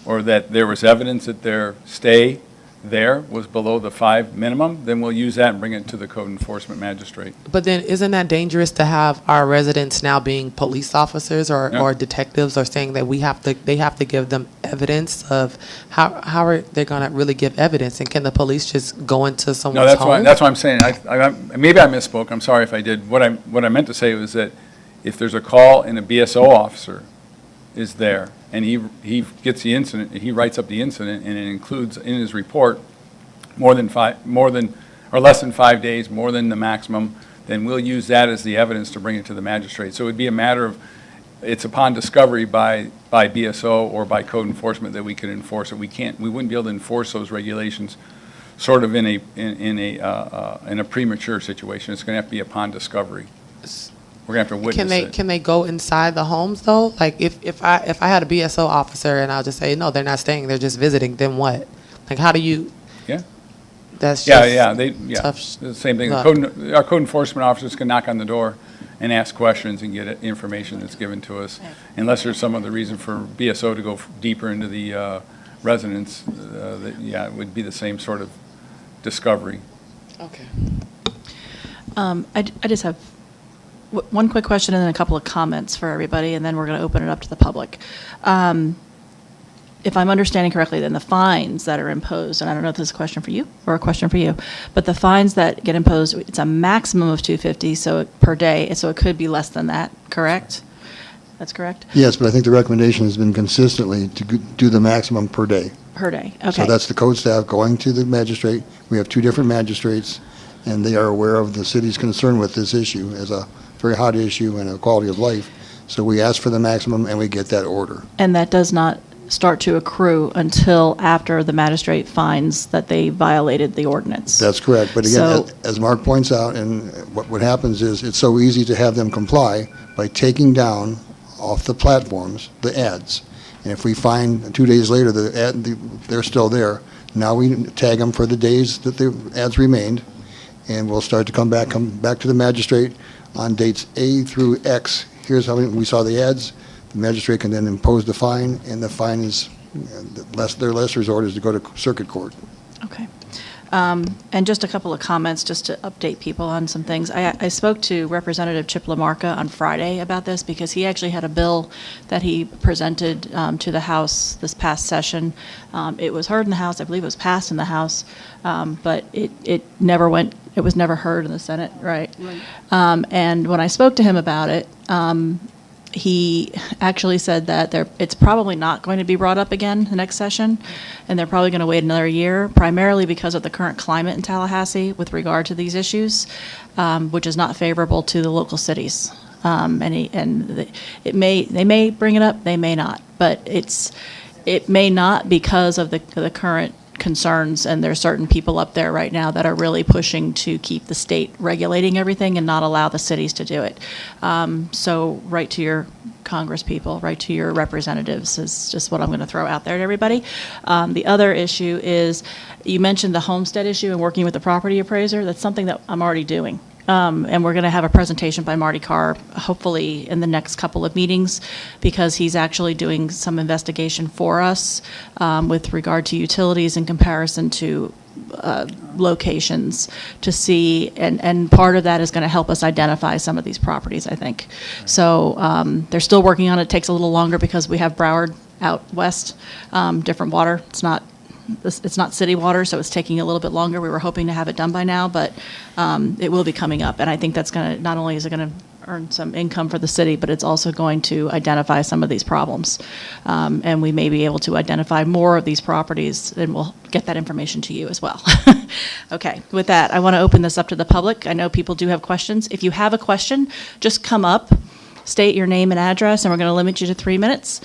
or that there was evidence that their stay there was below the 5 minimum, then we'll use that and bring it to the code enforcement magistrate. But then, isn't that dangerous to have our residents now being police officers or, Yeah. or detectives, or saying that they have to give them evidence of how are they going to really give evidence? And can the police just go into No, someone's that's why, home? that's what I'm saying. Maybe I misspoke. I'm sorry if I did. What I meant to say was that if there's a call and a BSO officer is there, and he gets the incident, he writes up the incident, and it includes in his report more than or less than 5 days, more than the maximum, then we'll use that as the evidence to bring it to the magistrate. So it would be a matter of, it's upon discovery by BSO or by code enforcement that we could enforce it. We wouldn't be able to enforce those regulations sort of in a premature situation. It's going to have to be upon discovery. We're going to have to witness it. Can they go inside the homes though? Like if I had a BSO officer and I'll just say no, they're not staying, they're just visiting. Then what? Like how do you? Yeah. That's Yeah, just tough. the same thing. luck. Our code enforcement officers can knock on the door and ask questions and get information that's given to us. Unless there's some other reason for BSO to go deeper into the residence, it would be the same sort of discovery. Okay. I just have one quick question and then a couple of comments for everybody, and then we're going to open it up to the public. If I'm understanding correctly, then the fines that are imposed, and I don't know if this is a question for you or a question for you, but the fines that get imposed, it's a maximum of $250 per day, so it could be less than that, correct? That's correct? Yes, but I think the recommendation has been consistently to do the maximum per day. Per day, So okay. that's the code staff going to the magistrate. We have two different magistrates, and they are aware of the city's concern with this issue as a very hot issue and a quality of life. So we ask for the maximum, and we get that order. And that does not start to accrue until after the magistrate finds that they violated the ordinance. That's correct. But again, So- as Mark points out, and what happens is, it's so easy to have them comply by taking down off the platforms the ads. And if we find 2 days later they're still there, now we tag them for the days that the ads remained, and we'll start to come back to the magistrate on dates A through X. Here's how we saw the ads. The magistrate can then impose the fine, and the fine is, their last resort is to go to circuit court. Okay. And just a couple of comments, just to update people on some things. I spoke to Representative Chip LaMarca on Friday about this because he actually had a bill that he presented to the House this past session. It was heard in the House, I believe it was passed in the House, but it never went, it was never heard in the Senate, right? And when I spoke to him about it, he actually said that it's probably not going to be brought up again the next session, and they're probably going to wait another year, primarily because of the current climate in Tallahassee with regard to these issues, which is not favorable to the local cities. They may bring it up, they may not, but it may not because of the current concerns, and there's certain people up there right now that are really pushing to keep the state regulating everything and not allow the cities to do it. So write to your Congress people, write to your representatives is just what I'm going to throw out there to everybody. The other issue is, you mentioned the homestead issue and working with the property appraiser. That's something that I'm already doing. And we're going to have a presentation by Marty Carr, hopefully in the next couple of meetings, because he's actually doing some investigation for us with regard to utilities in comparison to locations to see, and part of that is going to help us identify some of these properties, I think. So they're still working on it. It takes a little longer because we have Broward out west, different water. It's not city water, so it's taking a little bit longer. We were hoping to have it done by now, but it will be coming up. And I think that's going to, not only is it going to earn some income for the city, but it's also going to identify some of these problems. And we may be able to identify more of these properties, and we'll get that information to you as well. Okay, with that, I want to open this up to the public. I know people do have questions. If you have a question, just come up, state your name and address, and we're going to limit you to 3 minutes.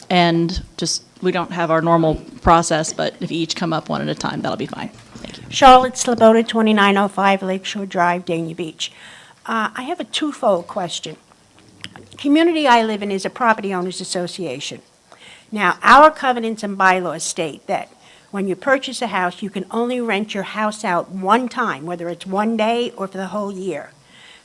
And just, we don't have our normal process, but if you each come up one at a time, that'll be fine. Thank you. Charlotte Sloboda, 2905 Lakeshore Drive, Dania Beach. I have a twofold question. Community I live in is a property owners association. Now, our covenants and bylaws state that when you purchase a house, you can only rent your house out one time, whether it's one day or for the whole year.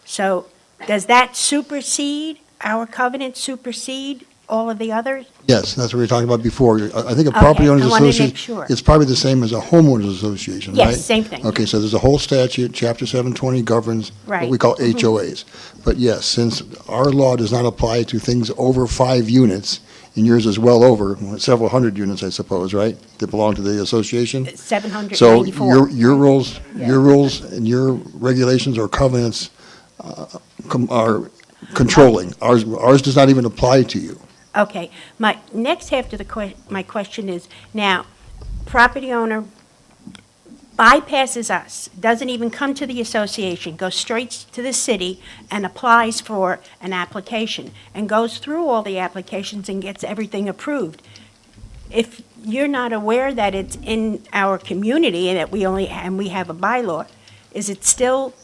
So does that supersede, our covenant supersede all of the others? Yes, that's what we were talking about before. I think a property Okay, owners I wanted to make association, sure. it's probably the same as a homeowners association, right? Yes, same thing. Okay, so there's a whole statute, Chapter 720 governs what we Right. call HOAs. But yes, since our law does not apply to things over 5 units, and yours is well over, several hundred units, I suppose, right, that belong to the association? 794. So your rules and your regulations or covenants are controlling. Ours does not even apply to you. Okay, my next half to my question is, now, property owner bypasses us, doesn't even come to the association, goes straight to the city and applies for an application, and goes through all the applications and gets everything approved. If you're not aware that it's in our community and that we have a bylaw, is it still,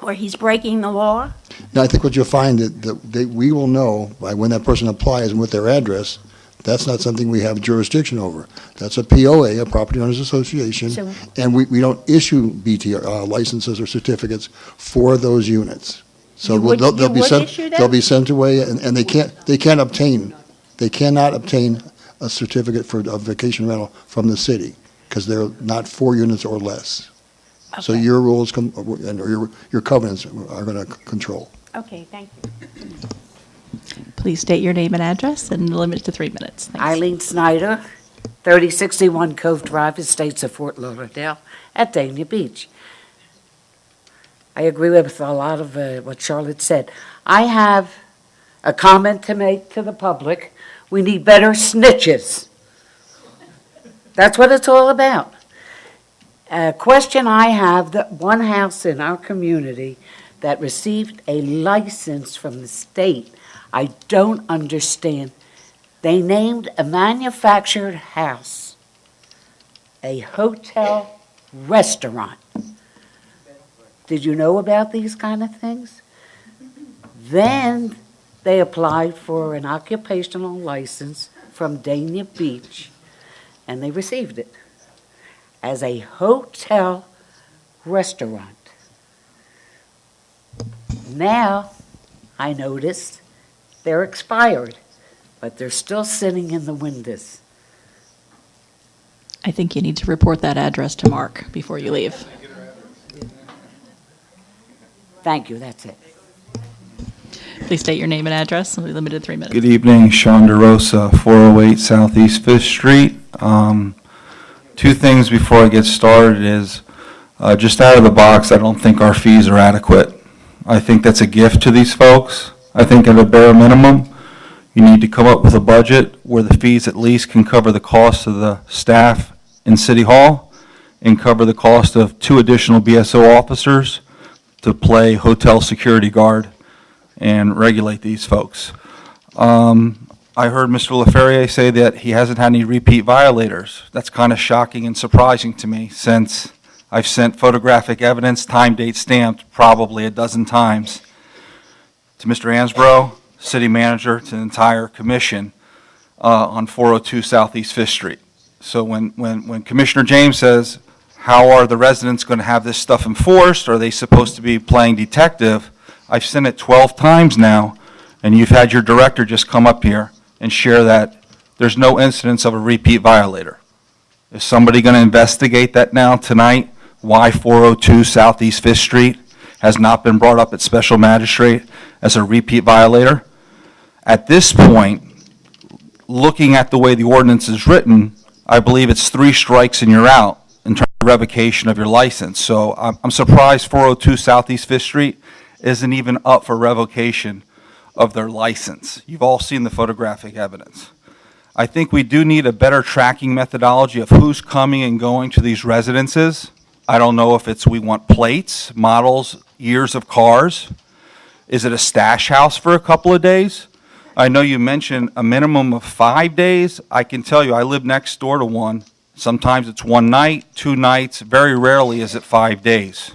or he's breaking the law? Now, I think what you'll find that we will know by when that person applies and with their address, that's not something we have jurisdiction over. That's a POA, a Property Owners Association, So- and we don't issue BTR licenses or certificates for those units. So You would- they'll you be would sent, issue them? they'll be sent away, and they cannot obtain a certificate for a vacation rental from the city, because they're not 4 units or less. So Okay. your rules and your covenants are going to control. Okay, thank you. Please state your name and address and limit it to 3 minutes. Thanks. Eileen Snyder, 3061 Cove Drive, Estates of Fort Lauderdale, at Dania Beach. I agree with a lot of what Charlotte said. I have a comment to make to the public. We need better snitches. That's what it's all about. A question I have, that one house in our community that received a license from the state, I don't understand. They named a manufactured house a hotel restaurant. Did you know about these kind of things? Then they applied for an occupational license from Dania Beach, and they received it as a hotel restaurant. Now, I noticed they're expired, but they're still sitting in the windows. I think you need to report that address to Mark before you leave. Thank you, that's it. Please state your name and address, and we limited 3 minutes. Good evening, Sean DeRosa, 408 Southeast 5th Street. 2 things before I get started is, just out of the box, I don't think our fees are adequate. I think that's a gift to these folks. I think at a bare minimum, you need to come up with a budget where the fees at least can cover the cost of the staff in City Hall and cover the cost of 2 additional BSO officers to play hotel security guard and regulate these folks. I heard Mr. LaFerrier say that he hasn't had any repeat violators. That's kind of shocking and surprising to me, since I've sent photographic evidence, time, date stamped, probably a dozen times to Mr. Ansbro, city manager, to the entire commission on 402 Southeast 5th Street. So when Commissioner James says, how are the residents going to have this stuff enforced? Are they supposed to be playing detective? I've sent it 12 times now, and you've had your director just come up here and share that there's no incidence of a repeat violator. Is somebody going to investigate that now tonight? Why 402 Southeast 5th Street has not been brought up at special magistrate as a repeat violator? At this point, looking at the way the ordinance is written, I believe it's 3 strikes and you're out in terms of revocation of your license. So I'm surprised 402 Southeast 5th Street isn't even up for revocation of their license. You've all seen the photographic evidence. I think we do need a better tracking methodology of who's coming and going to these residences. I don't know if it's we want plates, models, years of cars. Is it a stash house for a couple of days? I know you mentioned a minimum of 5 days. I can tell you, I live next door to one. Sometimes it's 1 night, 2 nights. Very rarely is it 5 days.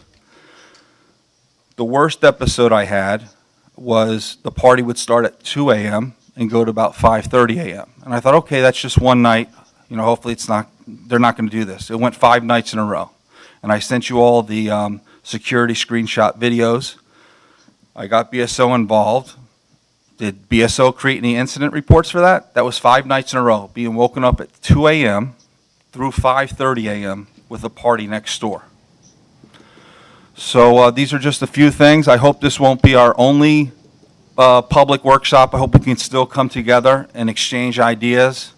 The worst episode I had was the party would start at 2 a.m. and go to about 5:30 a.m. And I thought, okay, that's just 1 night. You know, hopefully they're not going to do this. It went 5 nights in a row. And I sent you all the security screenshot videos. I got BSO involved. Did BSO create any incident reports for that? That was 5 nights in a row, being woken up at 2 a.m. through 5:30 a.m. with a party next door. So these are just a few things. I hope this won't be our only public workshop. I hope we can still come together and exchange ideas,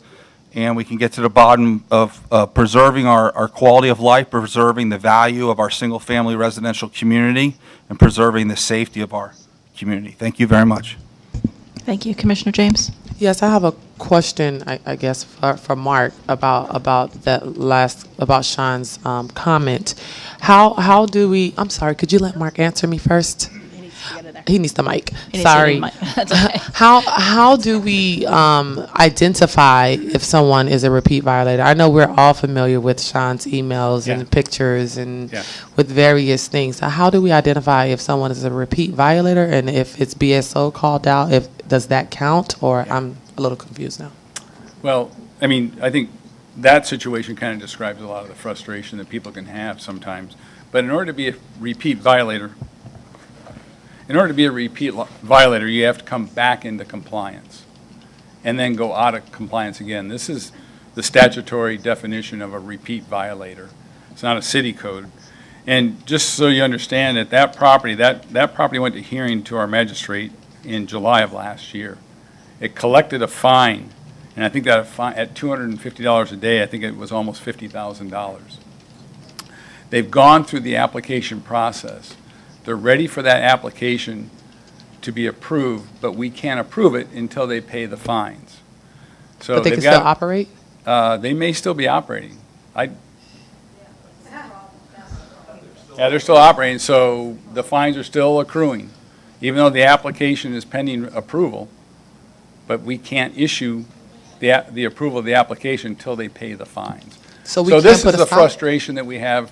and we can get to the bottom of preserving our quality of life, preserving the value of our single-family residential community, and preserving the safety of our community. Thank you very much. Thank you. Commissioner James? Yes, I have a question, I guess, for Mark about that last, about Sean's comment. How do we, I'm sorry, could you let Mark answer me first? He needs the mic. Sorry. That's okay. How do we identify if someone is a repeat violator? I know we're all familiar with Sean's emails Yeah. and pictures and Yeah. with various things. So how do we identify if someone is a repeat violator, and if it's BSO called out, does that count? Or I'm a little confused now. Well, I mean, I think that situation kind of describes a lot of the frustration that people can have sometimes. But in order to be a repeat violator, you have to come back into compliance and then go out of compliance again. This is the statutory definition of a repeat violator. It's not a city code. And just so you understand that property went to hearing to our magistrate in July of last year. It collected a fine, and I think that fine, at $250 a day, I think it was almost $50,000. They've gone through the application process. They're ready for that application to be approved, but we can't approve it until they pay the fines. So But they they've can still operate? They may still be operating. Yeah, they're still operating, so the fines are still accruing, even though the application is pending approval. But we can't issue the approval of the application until they pay the fines. So we So can't this put is a the stop? frustration that we have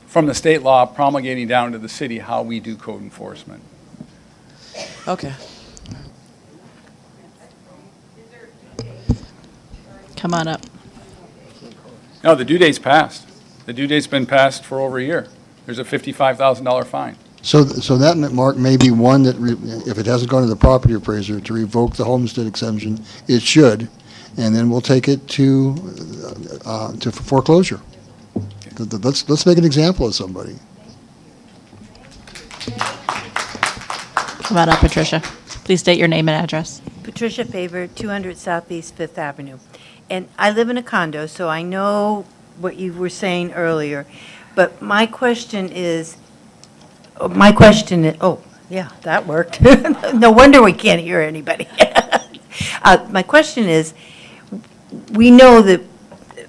from the state law promulgating down to the city how we do code enforcement. Okay. Come on up. No, the due date's passed. The due date's been passed for over a year. There's a $55,000 fine. So that, Mark, may be one that, if it hasn't gone to the property appraiser to revoke the homestead exemption, it should, and then we'll take it to foreclosure. Let's make an example of somebody. Come on up, Patricia. Please state your name and address. Patricia Favor, 200 Southeast Fifth Avenue. And I live in a condo, so I know what you were saying earlier. But my question is, oh, yeah, that worked. No wonder we can't hear anybody. My question is, we know that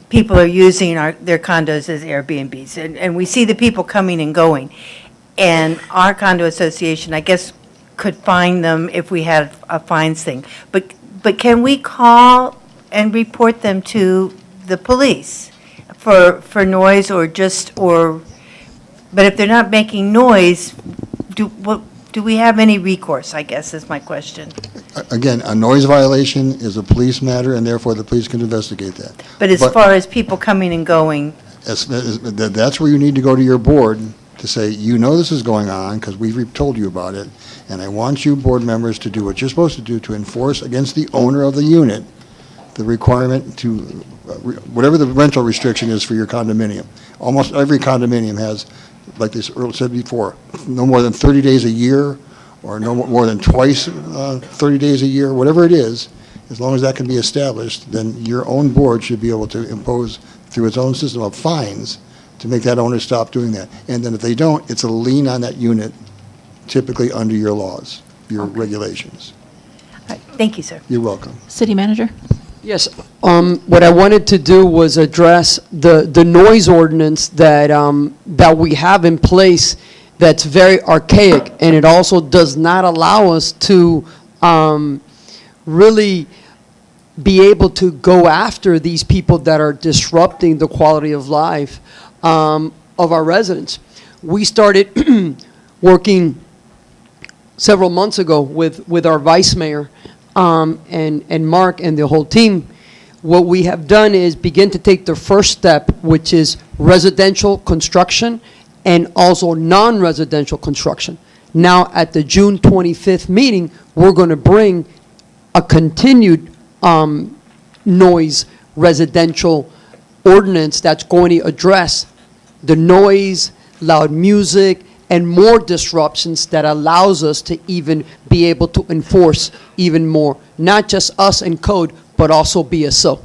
people are using their condos as Airbnbs, and we see the people coming and going. And our condo association, I guess, could fine them if we had a fines thing. But can we call and report them to the police for noise but if they're not making noise, do we have any recourse, I guess, is my question. Again, a noise violation is a police matter, and therefore the police can investigate that. But as far as people coming and going, That's where you need to go to your board to say, you know this is going on, because we've told you about it, and I want you board members to do what you're supposed to do to enforce against the owner of the unit the requirement to, whatever the rental restriction is for your condominium. Almost every condominium has, like they said before, no more than 30 days a year, or no more than twice 30 days a year, whatever it is, as long as that can be established, then your own board should be able to impose, through its own system of fines, to make that owner stop doing that. And then if they don't, it's a lien on that unit, typically under your laws, your regulations. thank you, sir. You're welcome. City Manager? Yes, what I wanted to do was address the noise ordinance that we have in place that's very archaic, and it also does not allow us to really be able to go after these people that are disrupting the quality of life of our residents. We started working several months ago with our vice mayor and Mark and the whole team. What we have done is begin to take the first step, which is residential construction and also non-residential construction. Now, at the June 25th meeting, we're going to bring a continued noise residential ordinance that's going to address the noise, loud music, and more disruptions that allows us to even be able to enforce even more, not just us in code, but also BSO.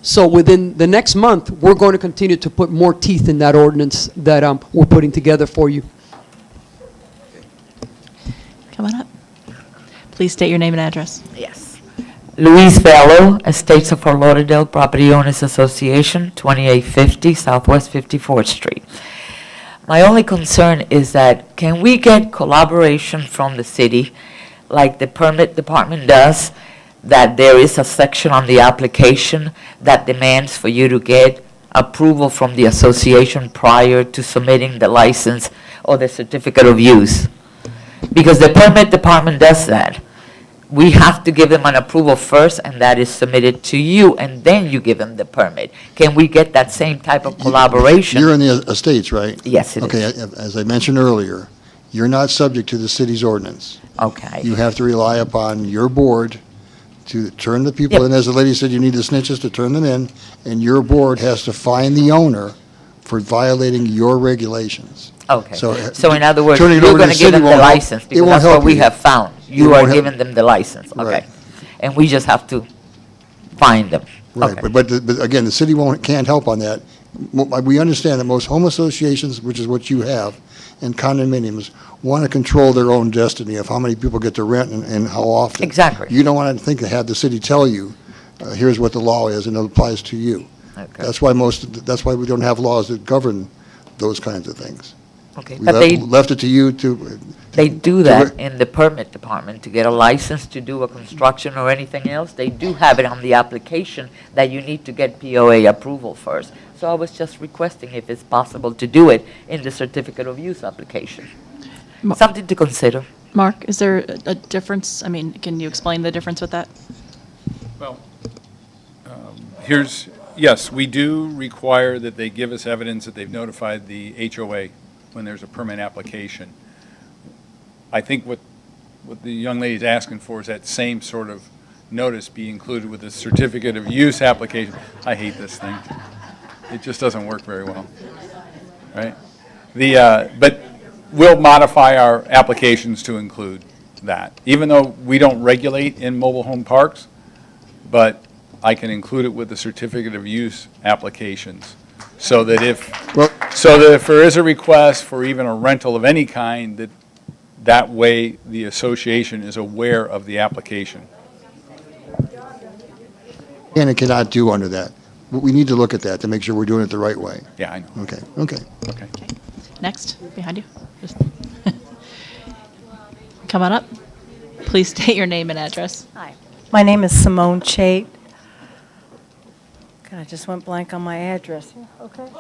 So within the next month, we're going to continue to put more teeth in that ordinance that we're putting together for you. Come on up. Please state your name and address. Yes. Louise Vallow, Estates of Fort Lauderdale Property Owners Association, 2850 Southwest 54th Street. My only concern is that can we get collaboration from the city, like the permit department does, that there is a section on the application that demands for you to get approval from the association prior to submitting the license or the certificate of use? Because the permit department does that. We have to give them an approval first, and that is submitted to you, and then you give them the permit. Can we get that same type of collaboration? You're in the estates, right? Yes, it is. Okay, as I mentioned earlier, you're not subject to the city's ordinance. Okay. You have to rely upon your board to turn the people in. As the lady said, you need the snitches to turn them in, and your board has to fine the owner for violating your regulations. Okay. So in other words, turning you're it over to going the to give city them the won't help- license, it because won't that's help what we you. have found. It You won't are help- giving them the license, okay. Right. And we just have to find them. Right, Okay. but again, the city can't help on that. We understand that most home associations, which is what you have, and condominiums, want to control their own destiny of how many people get to rent and how often. Exactly. You don't want to have the city tell you, here's what the law is, and it applies to you. Okay. That's why we don't have laws that govern those kinds of things. Okay, We but left it to you to. they do that in the permit department to get a license to do a construction or anything else. They do have it on the application that you need to get POA approval first. So I was just requesting if it's possible to do it in the certificate of use application. Something to consider. Mark, is there a difference? I mean, can you explain the difference with that? Well, yes, we do require that they give us evidence that they've notified the HOA when there's a permit application. I think what the young lady's asking for is that same sort of notice be included with the certificate of use application. I hate this thing. It just doesn't work very well, right? But we'll modify our applications to include that. Even though we don't regulate in mobile home parks, but I can include it with the certificate of use applications, so that if there is a request for even a rental of any kind, that way the association is aware of the application. And it cannot do under that. We need to look at that to make sure we're doing it the right way. Yeah, I know. Okay. Next, behind you. Just come on up. Please state your name and address. Hi. My name is Simone Chait. God, I just went blank on my address. Okay. been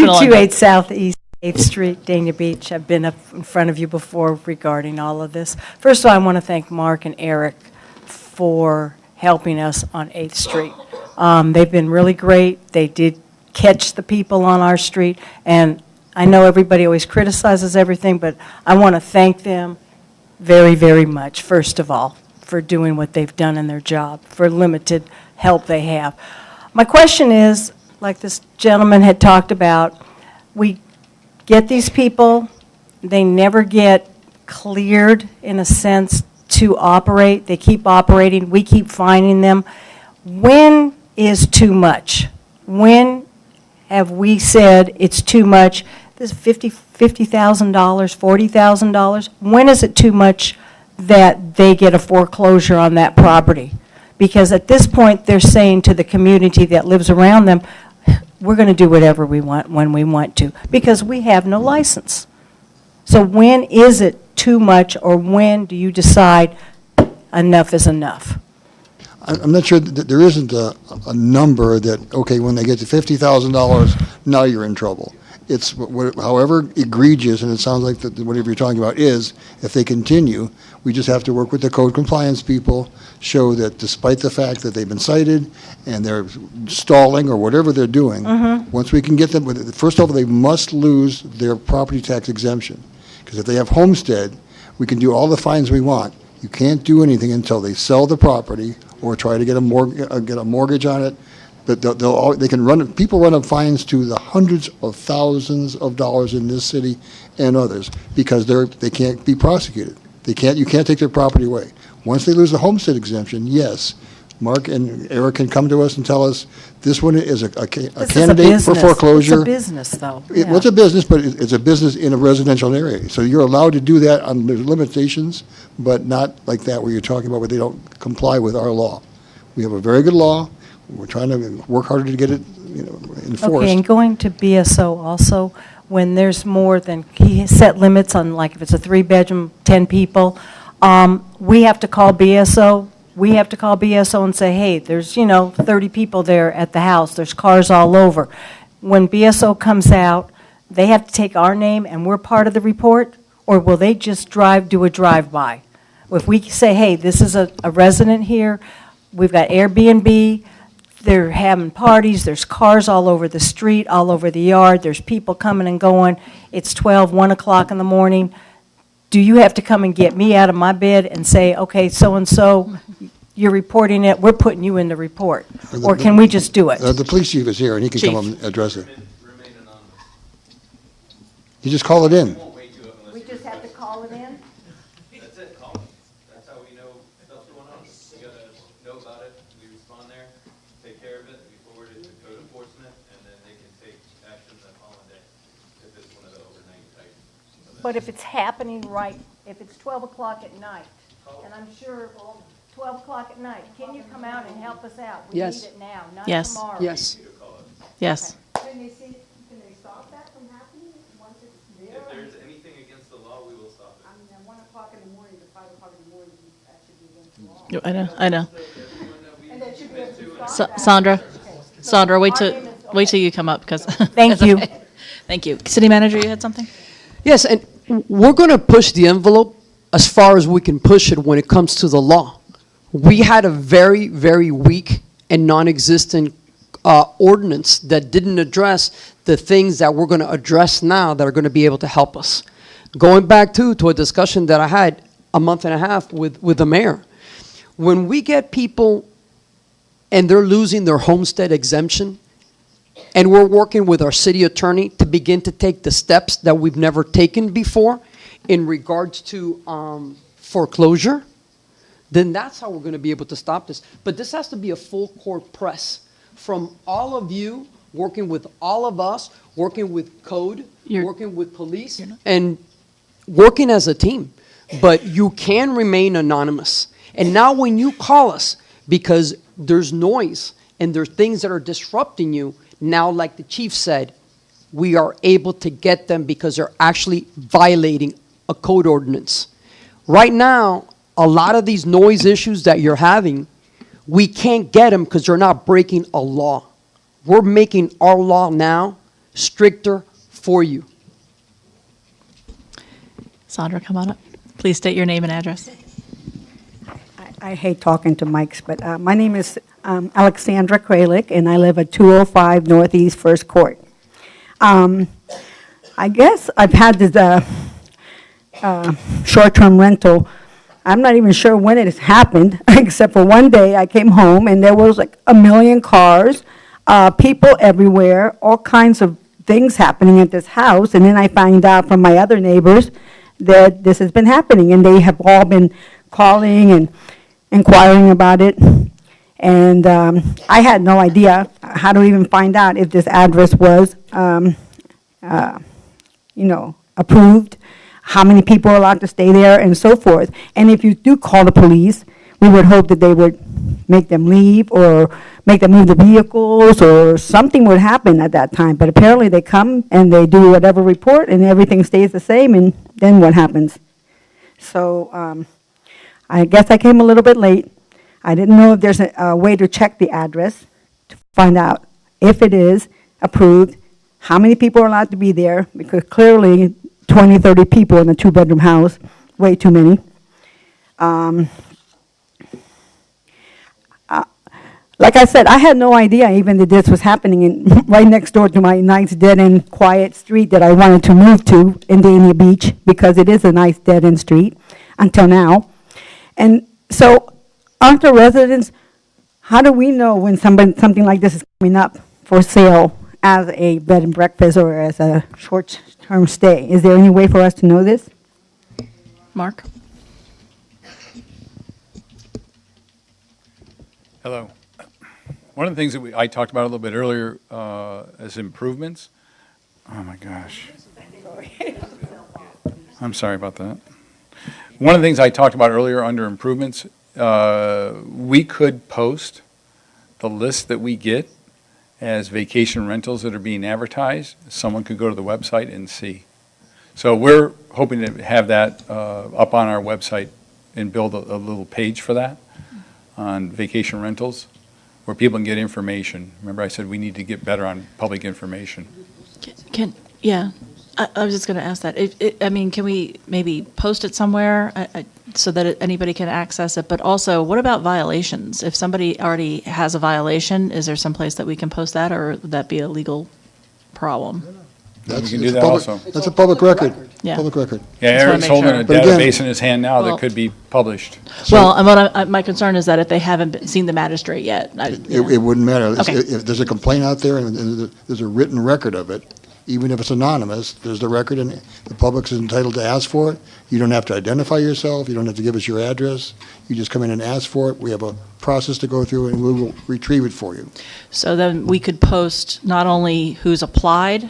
a long 228 Southeast 8th Street, Dania Beach. I've been up in front of you before regarding all of this. First of all, I want to thank Mark and Eric for helping us on 8th Street. They've been really great. They did catch the people on our street, and I know everybody always criticizes everything, but I want to thank them very, very much, first of all, for doing what they've done in their job, for limited help they have. My question is, like this gentleman had talked about, we get these people, they never get cleared, in a sense, to operate. They keep operating. We keep finding them. When is too much? When have we said it's too much? This is $50,000, $40,000. When is it too much that they get a foreclosure on that property? Because at this point, they're saying to the community that lives around them, we're going to do whatever we want when we want to, because we have no license. So when is it too much, or when do you decide enough is enough? I'm not sure that there isn't a number that, okay, when they get to $50,000, now you're in trouble. It's however egregious, and it sounds like that whatever you're talking about is, if they continue, we just have to work with the code compliance people, show that despite the fact that they've been cited and they're stalling or whatever they're doing, once we can get them, first of all, they must lose their property tax exemption. Because if they have homestead, we can do all the fines we want. You can't do anything until they sell the property or try to get a mortgage on it. But they can run, people run up fines to the hundreds of thousands of dollars in this city and others because they can't be prosecuted. You can't take their property away. Once they lose the homestead exemption, yes, Mark and Eric can come to us and tell us, this one is a candidate for foreclosure. It's a business, though. Well, it's a business, but it's a business in a residential area. So you're allowed to do that on, there's limitations, but not like that where you're talking about where they don't comply with our law. We have a very good law. We're trying to work harder to get it, enforced. Okay, and going to BSO also, when there's more than, he set limits on, like, if it's a 3-bedroom, 10 people, we have to call BSO. We have to call BSO and say, hey, there's, 30 people there at the house. There's cars all over. When BSO comes out, they have to take our name and we're part of the report? Or will they just do a drive-by? If we say, hey, this is a resident here, we've got Airbnb, they're having parties, there's cars all over the street, all over the yard, there's people coming and going, it's 1 o'clock in the morning. Do you have to come and get me out of my bed and say, okay, so-and-so, you're reporting it, we're putting you in the report? Or can we just do it? The police chief is here, and he can come and address it. You just call it in. We just have to call it in? That's it, call me. That's how we know stuff's going on. We gotta know about it, we respond there, take care of it, we forward it to code enforcement, and then they can take action the following day, if it's one of the overnight type. But if it's happening if it's 12 o'clock at night, and I'm sure, 12 o'clock at night, can you come out and help us out? We Yes. need it now, not Yes. tomorrow. Yes. Yes. Can they stop that from happening once it's there? If there's anything against the law, we will stop it. I mean, at 1 o'clock in the morning to 5 o'clock in the morning, that should be against the law. I know. And that should be able to stop that. Sandra, wait till you come up, because. Thank you. Thank you. City Manager, you had something? Yes, and we're going to push the envelope as far as we can push it when it comes to the law. We had a very, very weak and non-existent ordinance that didn't address the things that we're going to address now that are going to be able to help us. Going back to a discussion that I had a month and a half with the mayor. When we get people and they're losing their homestead exemption, and we're working with our city attorney to begin to take the steps that we've never taken before in regards to foreclosure, then that's how we're going to be able to stop this. But this has to be a full court press from all of you, working with all of us, working with code, working with police, and working as a team. But you can remain anonymous. And now when you call us, because there's noise and there's things that are disrupting you, now, like the chief said, we are able to get them because they're actually violating a code ordinance. Right now, a lot of these noise issues that you're having, we can't get them because they're not breaking a law. We're making our law now stricter for you. Sandra, come on up. Please state your name and address. I hate talking to mics, but my name is Alexandra Kralik, and I live at 205 Northeast First Court. I guess I've had this short-term rental. I'm not even sure when it has happened, except for one day I came home and there was like 1 million cars, people everywhere, all kinds of things happening at this house. And then I find out from my other neighbors that this has been happening, and they have all been calling and inquiring about it. And I had no idea how to even find out if this address was, approved, how many people are allowed to stay there, and so forth. And if you do call the police, we would hope that they would make them leave or make them move the vehicles, or something would happen at that time. But apparently they come and they do whatever report and everything stays the same, and then what happens? So I guess I came a little bit late. I didn't know if there's a way to check the address to find out if it is approved, how many people are allowed to be there, because clearly 20, 30 people in a 2-bedroom house, way too many. like I said, I had no idea even that this was happening in, right next door to my nice dead-end quiet street that I wanted to move to in Dania Beach, because it is a nice dead-end street until now. And so, aren't the residents, how do we know when something like this is coming up for sale as a bed and breakfast or as a short-term stay? Is there any way for us to know this? Mark? Hello. One of the things that I talked about a little bit earlier as improvements. Oh my gosh. I'm sorry about that. One of the things I talked about earlier under improvements, we could post the list that we get as vacation rentals that are being advertised. Someone could go to the website and see. So we're hoping to have that up on our website and build a little page for that on vacation rentals, where people can get information. Remember I said we need to get better on public information. Yeah, I was just going to ask that. I mean, can we maybe post it somewhere so that anybody can access it? But also, what about violations? If somebody already has a violation, is there some place that we can post that, or would that be a legal problem? We can do that also. That's a public record. Yeah. Public record. Yeah, That's what I Eric's make holding sure. a But again- database in his hand now Well- that could be published. Well, and what my concern is that if they haven't seen the magistrate yet, It wouldn't matter. Okay. If there's a complaint out there and there's a written record of it, even if it's anonymous, there's the record and the public is entitled to ask for it. You don't have to identify yourself. You don't have to give us your address. You just come in and ask for it. We have a process to go through and we will retrieve it for you. So then we could post not only who's applied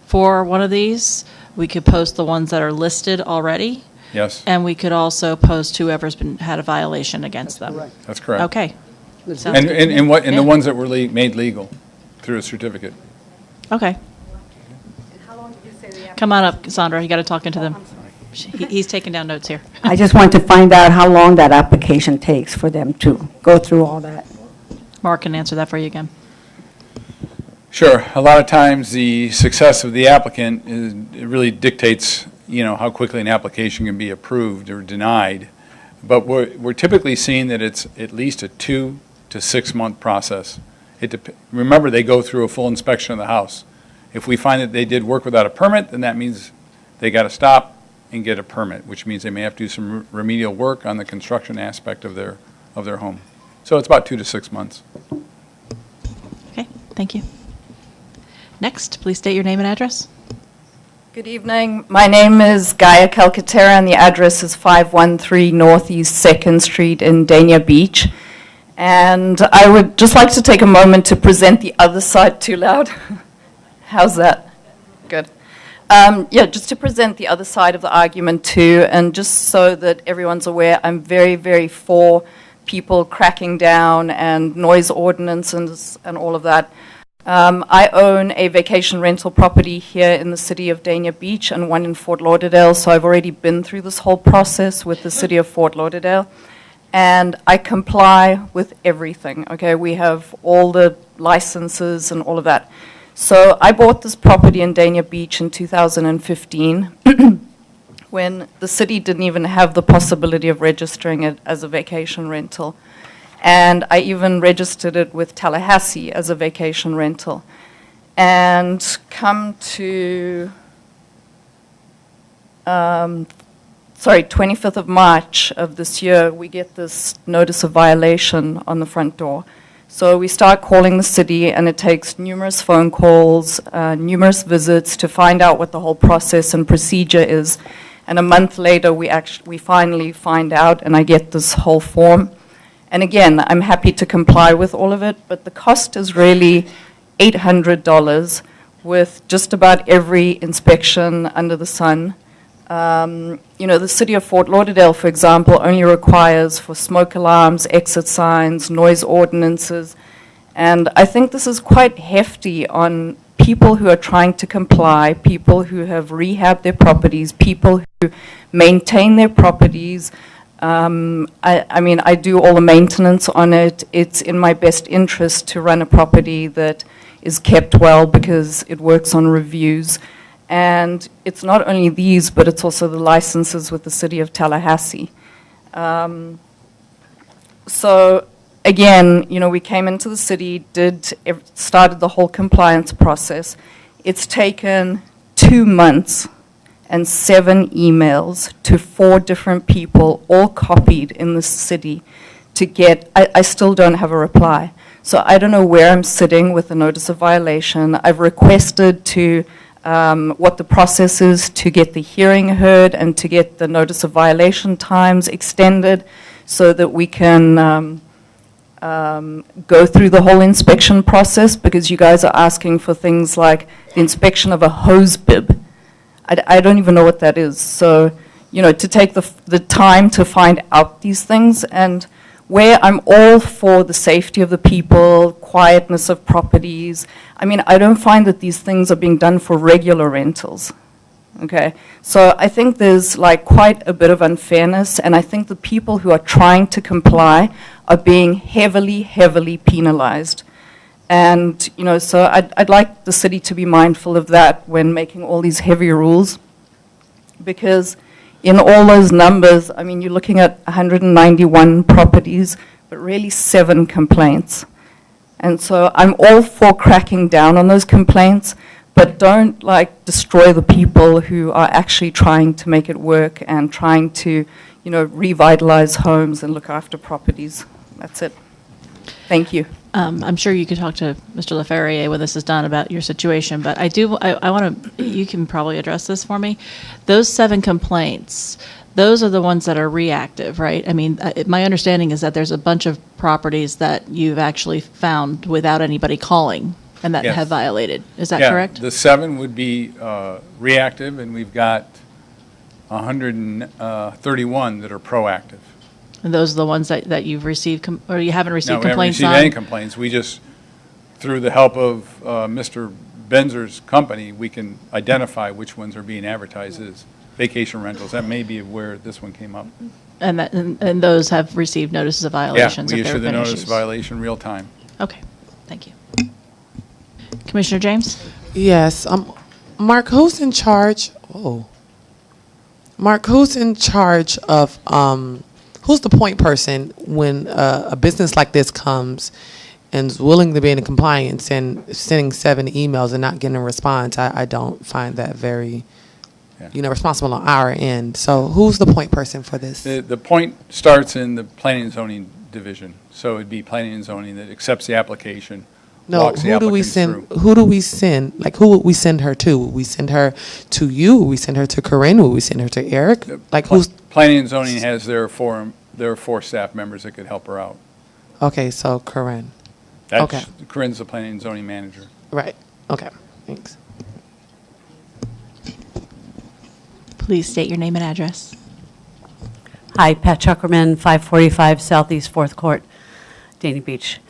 for one of these, we could post the ones that are listed already, Yes, and we could also post whoever's had a violation against them. that's correct. Okay. Sounds And good. the Yeah. ones that were made legal through a certificate. Okay. Come on up, Sandra, you got to talk into them. He's taking down notes here. I just want to find out how long that application takes for them to go through all that. Mark can answer that for you again. Sure. A lot of times, the success of the applicant it really dictates, how quickly an application can be approved or denied. But we're typically seeing that it's at least a 2 to 6 month process. Remember, they go through a full inspection of the house. If we find that they did work without a permit, then that means they got to stop and get a permit, which means they may have to do some remedial work on the construction aspect of their home. So it's about 2 to 6 months. Okay, thank you. Next, please state your name and address. Good evening. My name is Gaia Calcaterra, and the address is 513 Northeast 2nd Street in Dania Beach. And I would just like to take a moment to present the other side. Too loud? How's that? Good. Just to present the other side of the argument too, and just so that everyone's aware, I'm very, very for people cracking down and noise ordinances and all of that. I own a vacation rental property here in the city of Dania Beach and one in Fort Lauderdale, so I've already been through this whole process with the city of Fort Lauderdale, and I comply with everything, okay? We have all the licenses and all of that. So I bought this property in Dania Beach in 2015 when the city didn't even have the possibility of registering it as a vacation rental. And I even registered it with Tallahassee as a vacation rental. And come to, 25th of March of this year, we get this notice of violation on the front door. So we start calling the city, and it takes numerous phone calls, numerous visits to find out what the whole process and procedure is. And a month later, we finally find out, and I get this whole form. And again, I'm happy to comply with all of it, but the cost is really $800 with just about every inspection under the sun. The city of Fort Lauderdale, for example, only requires for smoke alarms, exit signs, noise ordinances. And I think this is quite hefty on people who are trying to comply, people who have rehabbed their properties, people who maintain their properties. I do all the maintenance on it. It's in my best interest to run a property that is kept well because it works on reviews. And it's not only these, but it's also the licenses with the city of Tallahassee. So again, we came into the city, started the whole compliance process. It's taken 2 months and 7 emails to 4 different people, all copied in the city, to get, I still don't have a reply. So I don't know where I'm sitting with the notice of violation. I've requested to, what the process is to get the hearing heard and to get the notice of violation times extended so that we can go through the whole inspection process, because you guys are asking for things like the inspection of a hose bib. I don't even know what that is. So, to take the time to find out these things, and where I'm all for the safety of the people, quietness of properties. I mean, I don't find that these things are being done for regular rentals. Okay, so I think there's quite a bit of unfairness, and I think the people who are trying to comply are being heavily, heavily penalized. And, so I'd like the city to be mindful of that when making all these heavy rules, because in all those numbers, I mean, you're looking at 191 properties, but really 7 complaints. And so I'm all for cracking down on those complaints, but don't destroy the people who are actually trying to make it work and trying to, revitalize homes and look after properties. That's it. Thank you. I'm sure you could talk to Mr. LaFerrier when this is done about your situation, but I want to, you can probably address this for me. Those 7 complaints, those are the ones that are reactive, right? I mean, my understanding is that there's a bunch of properties that you've actually found without anybody calling and that Yes. have violated. Is that Yeah, correct? the 7 would be reactive, and we've got 131 that are proactive. And those are the ones that you've received, or you haven't received No, we haven't complaints received on? any complaints. We just, through the help of Mr. Benzer's company, we can identify which ones are being advertised as vacation rentals. That may be where this one came up. And those have received notices of violations Yeah, we if there issue have the been notice issues? of violation real time. Okay, thank you. Commissioner James? Yes, Mark, who's in charge? Mark, who's in charge of? Who's the point person when a business like this comes and is willing to be in compliance and sending 7 emails and not getting a response? I don't find that very, responsible on our end. So who's the point person for this? The point starts in the planning and zoning division. So it'd be planning and zoning that accepts the application, No, walks the who do we applicants send? through. Who do we send? Who would we send her to? Would we send her to you? Would we send her to Corinne? Would we send her to Eric? Who's? Planning and zoning has their 4 staff members that could help her out. Okay, so Corinne. That's, Okay. Corinne's the planning and zoning manager. Right. Okay. Thanks. Please state your name and address. Hi, Pat Chuckerman, 545 Southeast 4th Court, Dania Beach.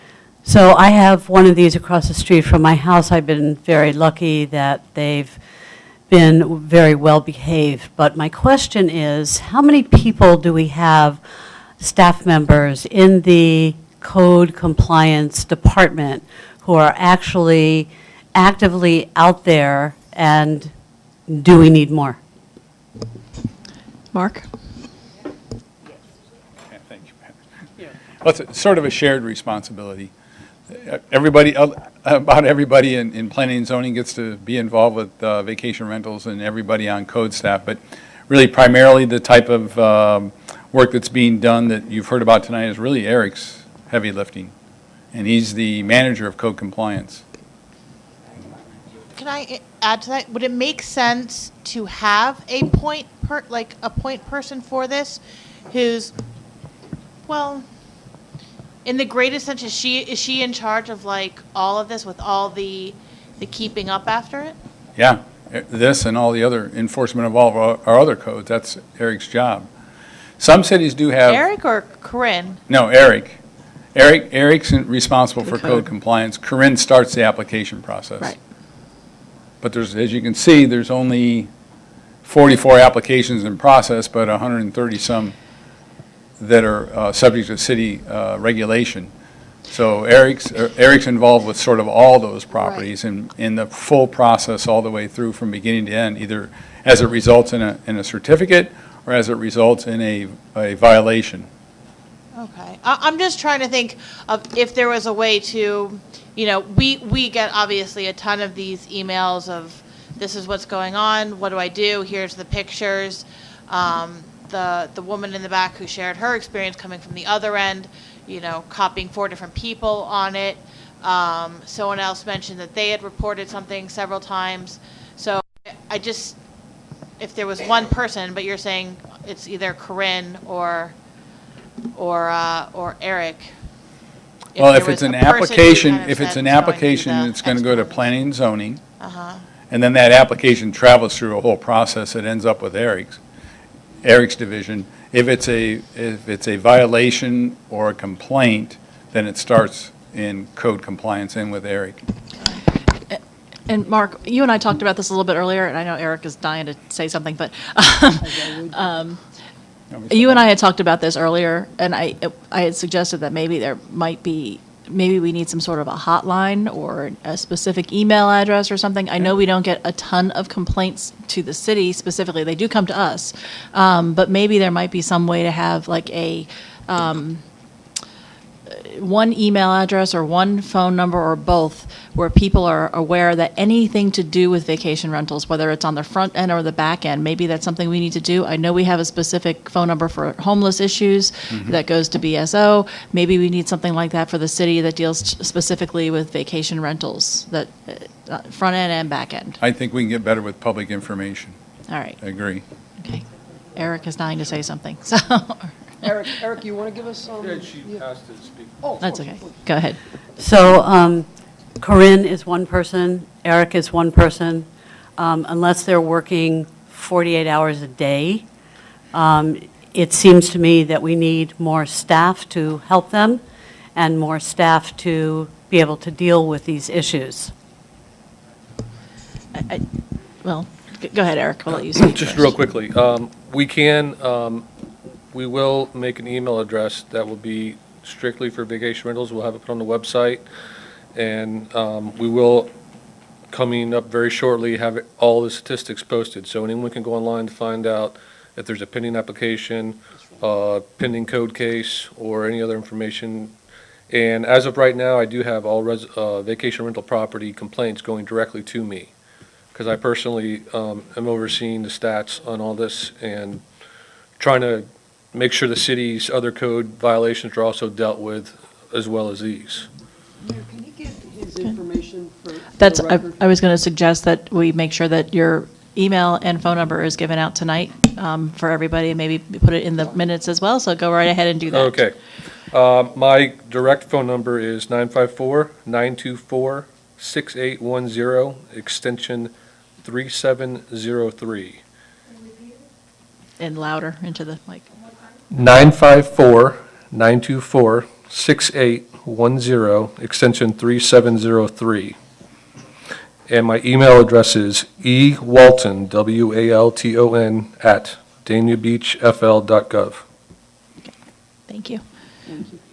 So I have one of these across the street from my house. I've been very lucky that they've been very well behaved. But my question is, how many people do we have, staff members, in the code compliance department who are actually actively out there, and do we need more? Mark? Yeah, thank you, Pat. Well, it's sort of a shared responsibility. Everybody, about everybody in planning and zoning gets to be involved with vacation rentals, and everybody on code staff, but really primarily the type of work that's being done that you've heard about tonight is really Eric's heavy lifting, and he's the manager of code compliance. Can I add to that? Would it make sense to have a point person for this, who's, well, in the greatest sense, is she in charge of all of this with all the keeping up after it? Yeah, this and all the other enforcement of all of our other codes, that's Eric's job. Some cities do have. Eric or Corinne? No, Eric. Eric's responsible for code compliance. Corinne starts the application process. Right. But there's, as you can see, there's only 44 applications in process, but 130-some that are subject to city regulation. So Eric's involved with sort of all those properties and in the full process all the way through from beginning to end, either as it results in a certificate or as it results in a violation. Okay. I'm just trying to think of if there was a way to, we get obviously a ton of these emails of, this is what's going on, what do I do, here's the pictures. The woman in the back who shared her experience coming from the other end, copying 4 different people on it. Someone else mentioned that they had reported something several times. So if there was one person, but you're saying it's either Corinne or Eric. Well, there if it's was an a person who application, kind of if it's said an it's going application, to the it's going to go to planning and zoning. Uh-huh. And then that application travels through a whole process. It ends up with Eric's division. If it's a violation or a complaint, then it starts in code compliance in with Eric. And Mark, you and I talked about this a little bit earlier, and I know Eric is dying to say something, but you and I had talked about this earlier, and I had suggested that maybe we need some sort of a hotline or a specific email address or something. I know we don't get a ton of complaints to the city specifically. They do come to us. But maybe there might be some way to have like a one email address or one phone number or both where people are aware that anything to do with vacation rentals, whether it's on the front end or the back end, maybe that's something we need to do. I know we have a specific phone number for homeless issues that goes to BSO. Maybe we need something like that for the city that deals specifically with vacation rentals, that front end and back end. I think we can get better with public information. All right. I agree. Okay. Eric is dying to say something. So Eric, you want to give us some? Yeah, she has to speak. Oh, that's okay. Go ahead. So Corinne is one person, Eric is one person. Unless they're working 48 hours a day, it seems to me that we need more staff to help them and more staff to be able to deal with these issues. Well, go ahead, Eric. I'll let you speak Just first. real quickly, we will make an email address that will be strictly for vacation rentals. We'll have it put on the website, and we will, coming up very shortly, have all the statistics posted, so anyone can go online to find out if there's a pending application, pending code case, or any other information. And as of right now, I do have all vacation rental property complaints going directly to me, because I personally am overseeing the stats on all this and trying to make sure the city's other code violations are also dealt with as well as these. Mayor, can you give his information for That's, the record? I was going to suggest that we make sure that your email and phone number is given out tonight for everybody, and maybe put it in the minutes as well, so go right ahead and do that. Okay. My direct phone number is 954-924-6810, extension 3703. And louder into the mic. 954-924-6810, extension 3703. And my email address is ewalton, WALTON, @daniabeachfl.gov. Thank you.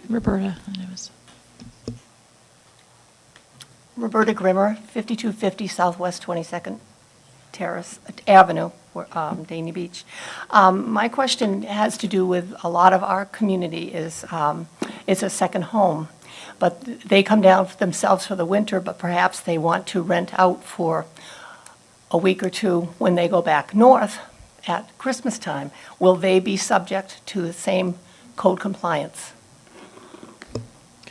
Roberta. Roberta Grimmer, 5250 Southwest 22nd Terrace Avenue, Dania Beach. My question has to do with a lot of our community is it's a second home, but they come down themselves for the winter, but perhaps they want to rent out for a week or two when they go back north at Christmas time. Will they be subject to the same code compliance? Go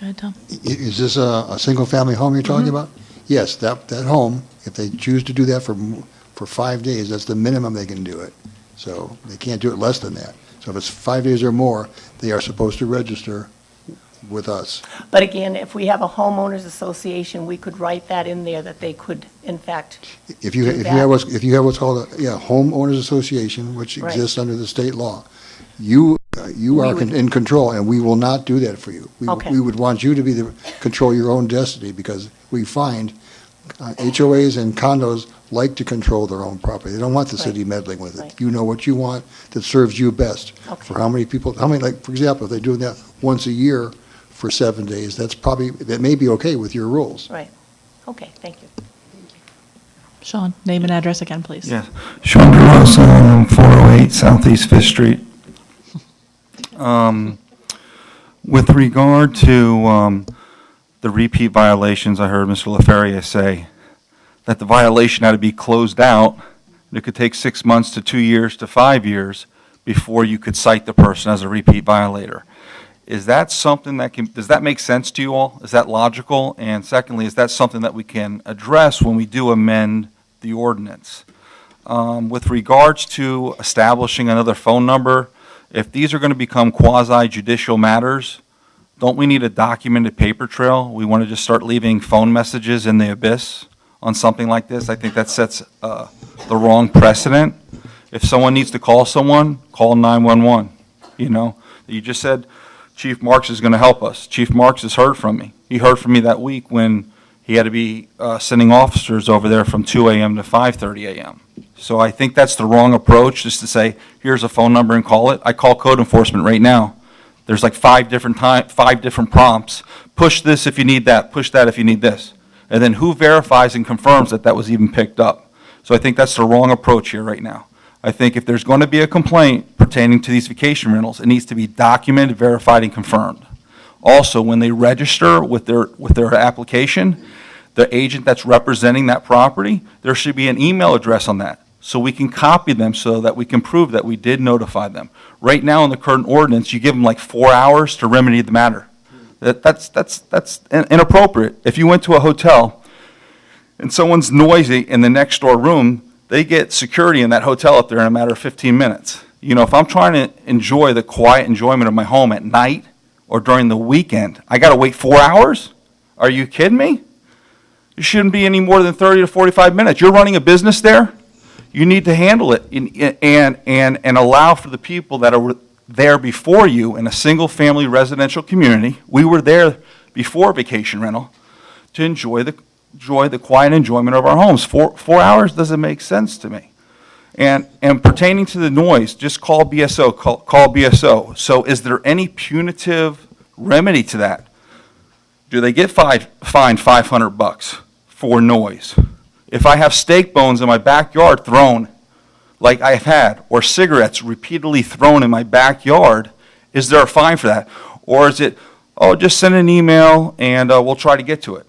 ahead, Tom. Is this a single-family home you're talking about? Yes, that home, if they choose to do that for 5 days, that's the minimum they can do it. So they can't do it less than that. So if it's 5 days or more, they are supposed to register with us. But again, if we have a homeowners association, we could write that in there that they could, in fact, If you do have that. what's called a homeowners association, which Right. exists under the state law, you are in control, and we will not do that for you. Okay. We would want you to control your own destiny, because we find HOAs and condos like to control their own property. They don't want the city meddling with it. Right. You know what you want that serves you best. Okay. For how many people, like, for example, if they're doing that once a year for 7 days, that may be okay with your rules. Right. Okay, thank you. Sean, name and address again, please. Yes. Sean DeRosa, 408 Southeast 5th Street. With regard to the repeat violations, I heard Mr. LaFerrier say that the violation had to be closed out. It could take 6 months to 2 years to 5 years before you could cite the person as a repeat violator. Is that something that does that make sense to you all? Is that logical? And secondly, is that something that we can address when we do amend the ordinance? With regards to establishing another phone number, if these are going to become quasi-judicial matters, don't we need a documented paper trail? We want to just start leaving phone messages in the abyss on something like this. I think that sets the wrong precedent. If someone needs to call someone, call 911. You know, you just said Chief Marks is going to help us. Chief Marks has heard from me. He heard from me that week when he had to be sending officers over there from 2 a.m. to 5:30 a.m. So I think that's the wrong approach, just to say, here's a phone number and call it. I call code enforcement right now. There's like five different prompts. Push this if you need that. Push that if you need this. And then who verifies and confirms that that was even picked up? So I think that's the wrong approach here right now. I think if there's going to be a complaint pertaining to these vacation rentals, it needs to be documented, verified, and confirmed. Also, when they register with their application, the agent that's representing that property, there should be an email address on that, so we can copy them so that we can prove that we did notify them. Right now in the current ordinance, you give them like 4 hours to remedy the matter. That's inappropriate. If you went to a hotel and someone's noisy in the next door room, they get security in that hotel up there in a matter of 15 minutes. You know, if I'm trying to enjoy the quiet enjoyment of my home at night or during the weekend, I got to wait 4 hours? Are you kidding me? It shouldn't be any more than 30 to 45 minutes. You're running a business there. You need to handle it and allow for the people that are there before you in a single-family residential community. We were there before vacation rental to enjoy the quiet enjoyment of our homes. 4 hours doesn't make sense to me. And pertaining to the noise, just call BSO. Call BSO. So is there any punitive remedy to that? Do they get fined $500 for noise? If I have steak bones in my backyard thrown, like I've had, or cigarettes repeatedly thrown in my backyard, is there a fine for that? Or is it, oh, just send an email and we'll try to get to it?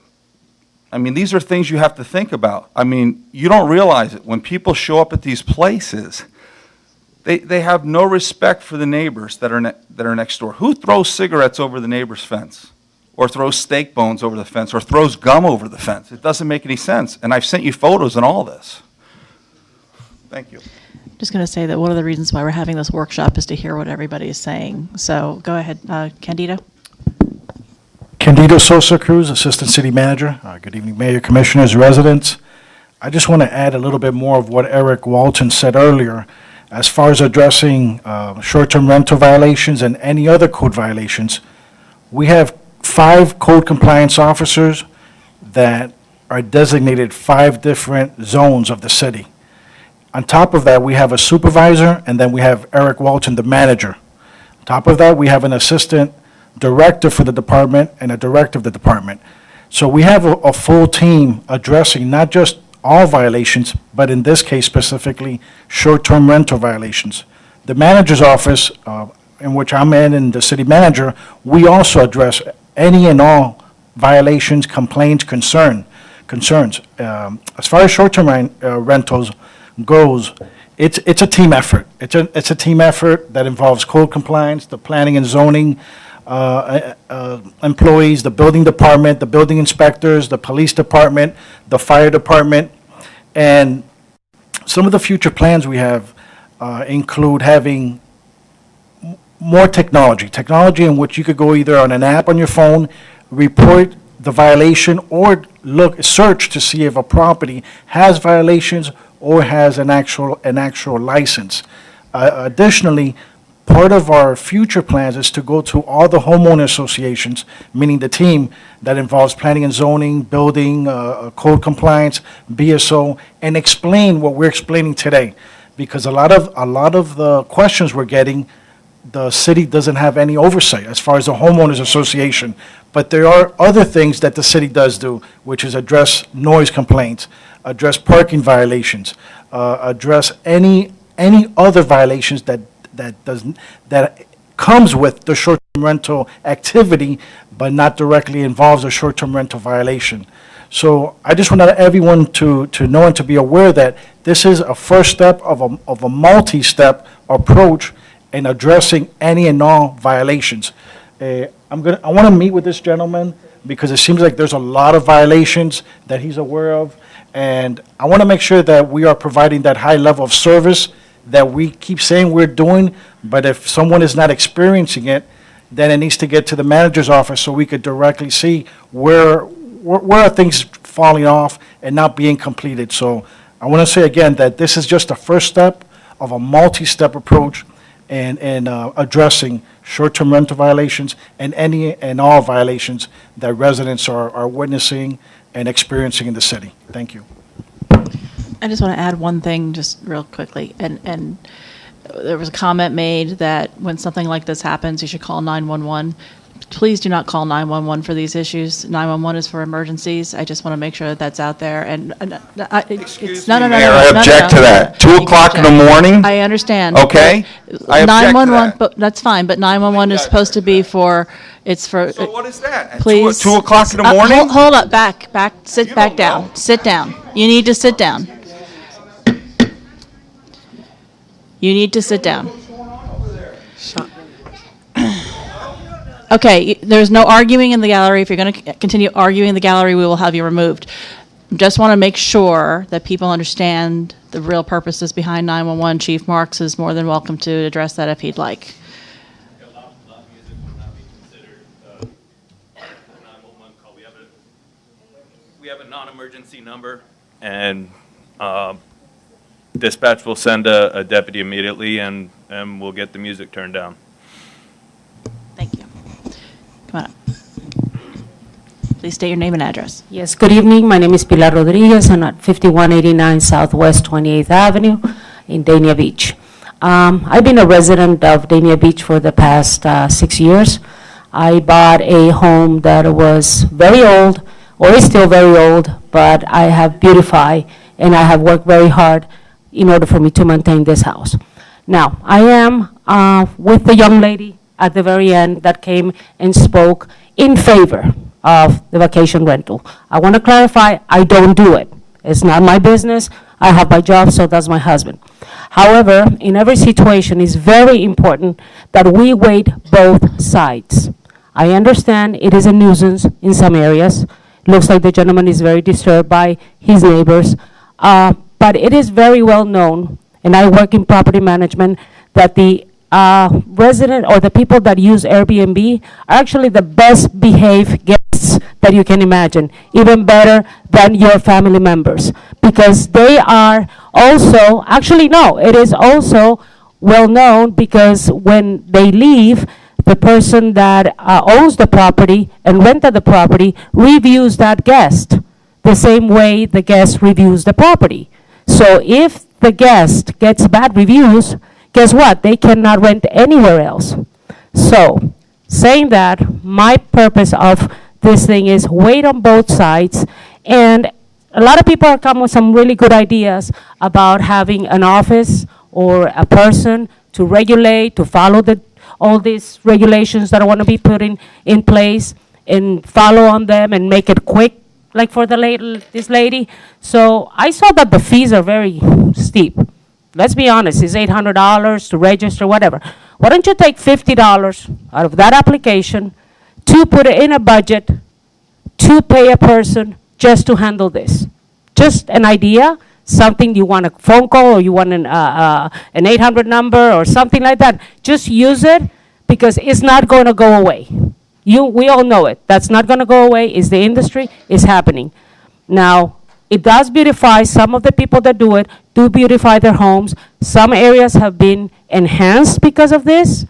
I mean, these are things you have to think about. I mean, you don't realize it. When people show up at these places, they have no respect for the neighbors that are next door. Who throws cigarettes over the neighbor's fence? Or throws steak bones over the fence, or throws gum over the fence? It doesn't make any sense. And I've sent you photos and all this. Thank you. Just going to say that one of the reasons why we're having this workshop is to hear what everybody is saying. So go ahead, Candido. Candido Sosa Cruz, Assistant City Manager. Good evening, Mayor, Commissioners, residents. I just want to add a little bit more of what Eric Walton said earlier. As far as addressing short-term rental violations and any other code violations, we have 5 code compliance officers that are designated 5 different zones of the city. On top of that, we have a supervisor, and then we have Eric Walton, the manager. On top of that, we have an assistant director for the department and a director of the department. So we have a full team addressing not just all violations, but in this case specifically, short-term rental violations. The manager's office, in which I'm in, and the city manager, we also address any and all violations, complaints, concerns. As far as short-term rentals goes, it's a team effort. It's a team effort that involves code compliance, the planning and zoning employees, the building department, the building inspectors, the police department, the fire department, and some of the future plans we have include having more technology in which you could go either on an app on your phone, report the violation, or search to see if a property has violations or has an actual license. Additionally, part of our future plans is to go to all the homeowner associations, meaning the team that involves planning and zoning, building, code compliance, BSO, and explain what we're explaining today. Because a lot of the questions we're getting, the city doesn't have any oversight as far as the homeowners association. But there are other things that the city does do, which is address noise complaints, address parking violations, address any other violations that comes with the short-term rental activity, but not directly involves a short-term rental violation. So I just want everyone to know and to be aware that this is a first step of a multi-step approach in addressing any and all violations. I want to meet with this gentleman because it seems like there's a lot of violations that he's aware of, and I want to make sure that we are providing that high level of service that we keep saying we're doing, but if someone is not experiencing it, then it needs to get to the manager's office so we could directly see where are things falling off and not being completed. So I want to say again that this is just the first step of a multi-step approach in addressing short-term rental violations and any and all violations that residents are witnessing and experiencing in the city. Thank you. I just want to add one thing just real quickly. And there was a comment made that when something like this happens, you should call 911. Please do not call 911 for these issues. 911 is for emergencies. I just want to make sure that that's out there. And Excuse me, Mayor, I object to that. 2 o'clock in the morning? I understand. Okay? I object to that. But that's fine, but 911 is supposed to be for, it's for. So what is that? At Please. 2 o'clock in the morning? Hold up, sit back down. Sit down. You need to sit down. You need to sit down. Okay, there's no arguing in the gallery. If you're going to continue arguing in the gallery, we will have you removed. Just want to make sure that people understand the real purposes behind 911. Chief Marks is more than welcome to address that if he'd like. We have a non-emergency number, and dispatch will send a deputy immediately, and we'll get the music turned down. Thank you. Come on up. Please state your name and address. Yes, good evening. My name is Pilar Rodriguez. I'm at 5189 Southwest 28th Avenue in Dania Beach. I've been a resident of Dania Beach for the past 6 years. I bought a home that was very old, or is still very old, but I have beautified and I have worked very hard in order for me to maintain this house. Now, I am with the young lady at the very end that came and spoke in favor of the vacation rental. I want to clarify, I don't do it. It's not my business. I have my job, so does my husband. However, in every situation, it's very important that we weigh both sides. I understand it is a nuisance in some areas. Looks like the gentleman is very disturbed by his neighbors. But it is very well known, and I work in property management, that the resident or the people that use Airbnb are actually the best behaved guests that you can imagine, even better than your family members, because they are also, actually no, it is also well known because when they leave, the person that owns the property and rented the property reviews that guest the same way the guest reviews the property. So if the guest gets bad reviews, guess what? They cannot rent anywhere else. So, saying that, my purpose of this thing is wait on both sides, and a lot of people are coming with some really good ideas about having an office or a person to regulate, to follow all these regulations that I want to be put in place and follow on them and make it quick, like for this lady. So I saw that the fees are very steep. Let's be honest, it's $800 to register, whatever. Why don't you take $50 out of that application to put it in a budget to pay a person just to handle this? Just an idea, something you want a phone call or you want an 800 number or something like that. Just use it because it's not going to go away. We all know it. That's not going to go away. It's the industry. It's happening. Now, it does beautify. Some of the people that do it do beautify their homes. Some areas have been enhanced because of this.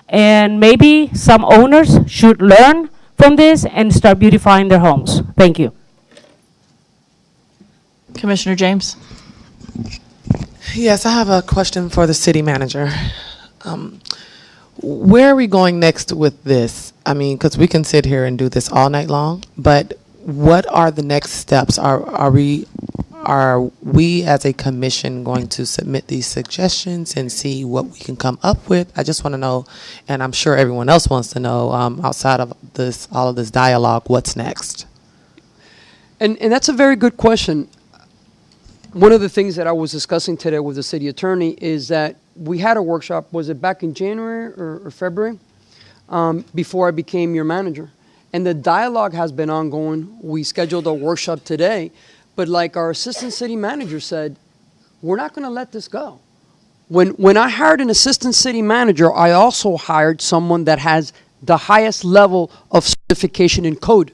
And maybe some owners should learn from this and start beautifying their homes. Thank you. Commissioner James. Yes, I have a question for the city manager. Where are we going next with this? I mean, because we can sit here and do this all night long, but what are the next steps? Are we are we as a commission going to submit these suggestions and see what we can come up with? I just want to know, and I'm sure everyone else wants to know, outside of this, all of this dialogue, what's next? And that's a very good question. One of the things that I was discussing today with the city attorney is that we had a workshop, was it back in January or February, before I became your manager. And the dialogue has been ongoing. We scheduled a workshop today, but like our assistant city manager said, we're not going to let this go. When I hired an assistant city manager, I also hired someone that has the highest level of certification in code.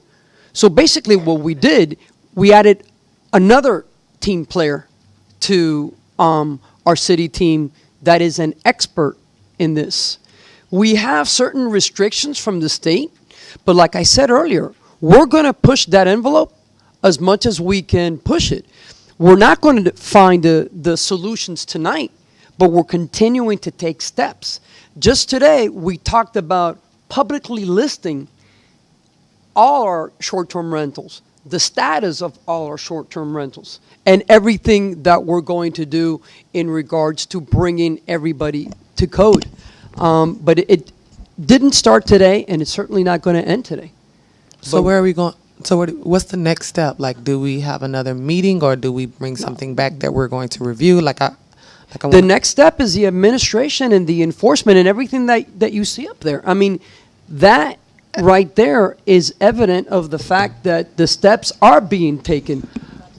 So basically what we did, we added another team player to our city team that is an expert in this. We have certain restrictions from the state, but like I said earlier, we're going to push that envelope as much as we can push it. We're not going to find the solutions tonight, but we're continuing to take steps. Just today, we talked about publicly listing all our short-term rentals, the status of all our short-term rentals, and everything that we're going to do in regards to bringing everybody to code. But it didn't start today, and it's certainly not going to end today. So where are we going? So what's the next step? Like, do we have another meeting, or do we bring something back that we're going to review? The next step is the administration and the enforcement and everything that you see up there. I mean, that right there is evident of the fact that the steps are being taken.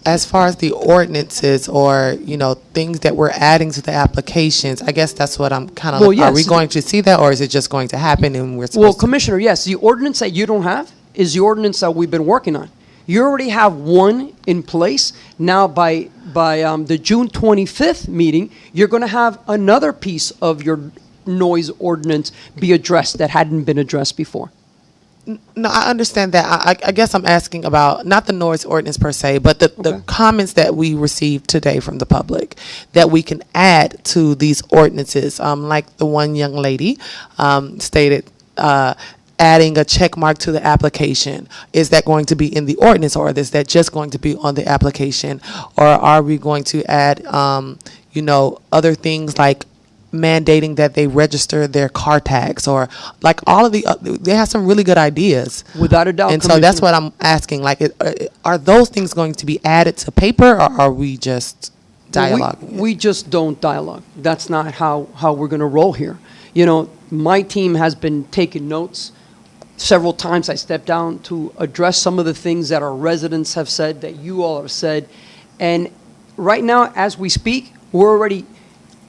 As far as the ordinances or, things that we're adding to the applications, I guess that's what I'm kind of, Well, yes. Are we going to see that, or is it just going to happen and we're Well, supposed to? Commissioner, yes, the ordinance that you don't have is the ordinance that we've been working on. You already have one in place. Now, by the June 25th meeting, you're going to have another piece of your noise ordinance be addressed that hadn't been addressed before. No, I understand that. I guess I'm asking about, not the noise ordinance per se, but the comments that we received today from the public that we can add to these ordinances. Like the one young lady stated, adding a check mark to the application. Is that going to be in the ordinance, or is that just going to be on the application? Or are we going to add, other things like mandating that they register their car tags, or like all of they have some really good ideas. Without a doubt. And so that's what I'm asking. Like, are those things going to be added to paper, or are we just dialoguing? We just don't dialogue. That's not how we're going to roll here. My team has been taking notes. Several times I stepped down to address some of the things that our residents have said, that you all have said. And right now, as we speak, we're already,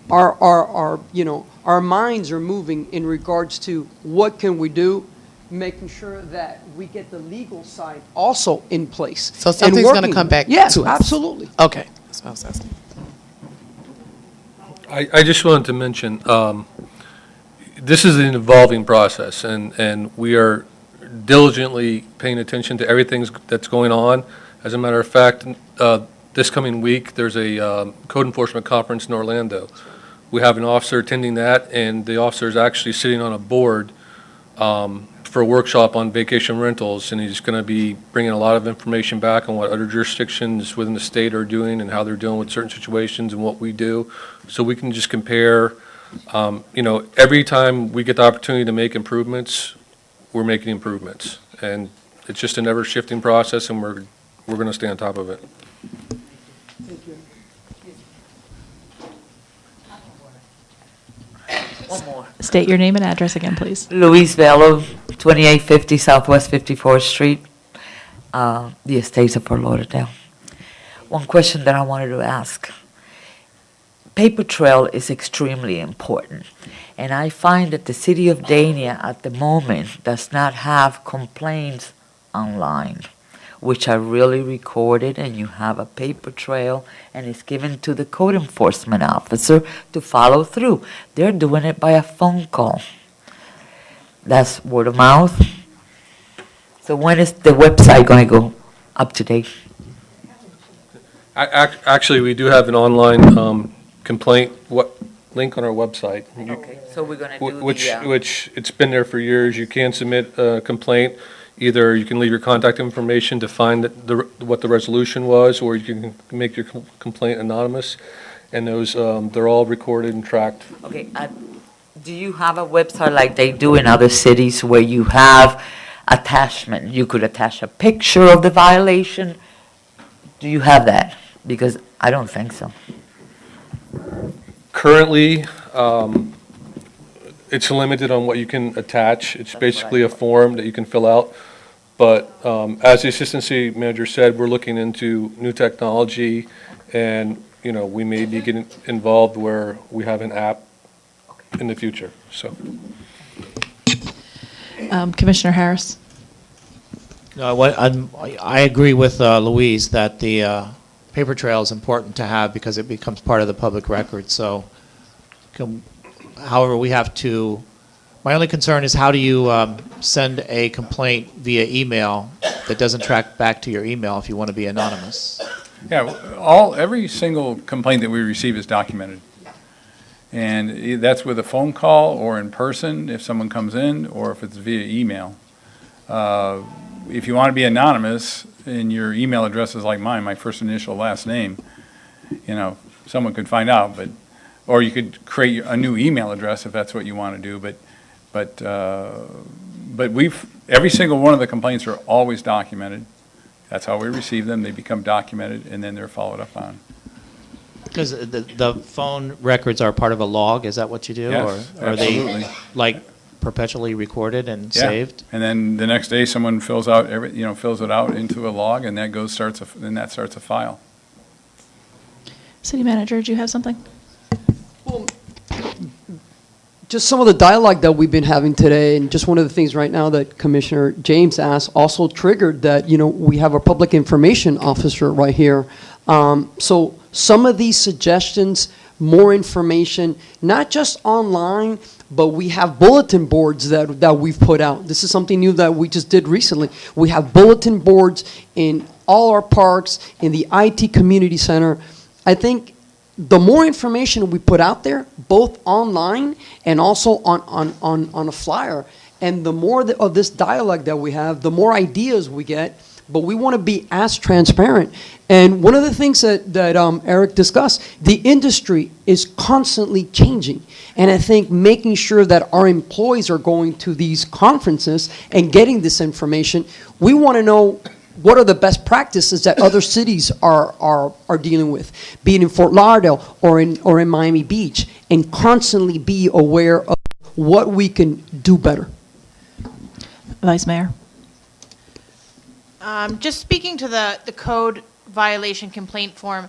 our minds are moving in regards to what can we do, making sure that we get the legal side also in place. So something's going to come back to us? Absolutely. Okay. That's what I was asking. I just wanted to mention, this is an evolving process, and we are diligently paying attention to everything that's going on. As a matter of fact, this coming week, there's a code enforcement conference in Orlando. We have an officer attending that, and the officer is actually sitting on a board for a workshop on vacation rentals, and he's going to be bringing a lot of information back on what other jurisdictions within the state are doing and how they're dealing with certain situations and what we do, so we can just compare. Every time we get the opportunity to make improvements, we're making improvements, and it's just a never-shifting process, and we're going to stay on top of it. Thank you. One more. State your name and address again, please. Luis Velo, 2850 Southwest 54th Street, the estates of Fort Lauderdale. One question that I wanted to ask. Paper trail is extremely important, and I find that the city of Dania at the moment does not have complaints online, which are really recorded, and you have a paper trail, and it's given to the code enforcement officer to follow through. They're doing it by a phone call. That's word of mouth. So when is the website going to go up to date? Actually, we do have an online complaint link on our website. Okay, so we're going to do which it's been there for years. You can submit a complaint. Either you can leave your contact information to find what the resolution was, or you can make your complaint anonymous, and those, they're all recorded and tracked. Okay, do you have a website like they do in other cities where you have attachment? You could attach a picture of the violation? Do you have that? Because I don't think so. Currently, it's limited on what you can attach. It's basically a form that you can fill out. But as the Assistant City Manager said, we're looking into new technology, and, you know, we may be getting involved where we have an app in the future, so. Commissioner Harris? No, I agree with Louise that the paper trail is important to have because it becomes part of the public record. So, however, we have to, my only concern is how do you send a complaint via email that doesn't track back to your email if you want to be anonymous? Yeah, every single complaint that we receive is documented. And that's with a phone call or in person if someone comes in, or if it's via email. If you want to be anonymous and your email address is like mine, my first initial, last name, you know, someone could find out, or you could create a new email address if that's what you want to do. But every single one of the complaints are always documented. That's how we receive them. They become documented, and then they're followed up on. Because the phone records are part of a log, is that what you do? Yes, or are absolutely. they like perpetually recorded and Yeah. saved? And then the next day, someone fills it out into a log, and that starts a file. City Manager, do you have something? Just some of the dialogue that we've been having today, and just one of the things right now that Commissioner James asked also triggered that, you know, we have a public information officer right here. So some of these suggestions, more information, not just online, but we have bulletin boards that we've put out. This is something new that we just did recently. We have bulletin boards in all our parks, in the IT Community Center. I think the more information we put out there, both online and also on a flyer, and the more of this dialogue that we have, the more ideas we get, but we want to be as transparent. And one of the things that Eric discussed, the industry is constantly changing. And I think making sure that our employees are going to these conferences and getting this information, we want to know what are the best practices that other cities are dealing with, be it in Fort Lauderdale or in Miami Beach, and constantly be aware of what we can do better. Vice Mayor? Just speaking to the code violation complaint form,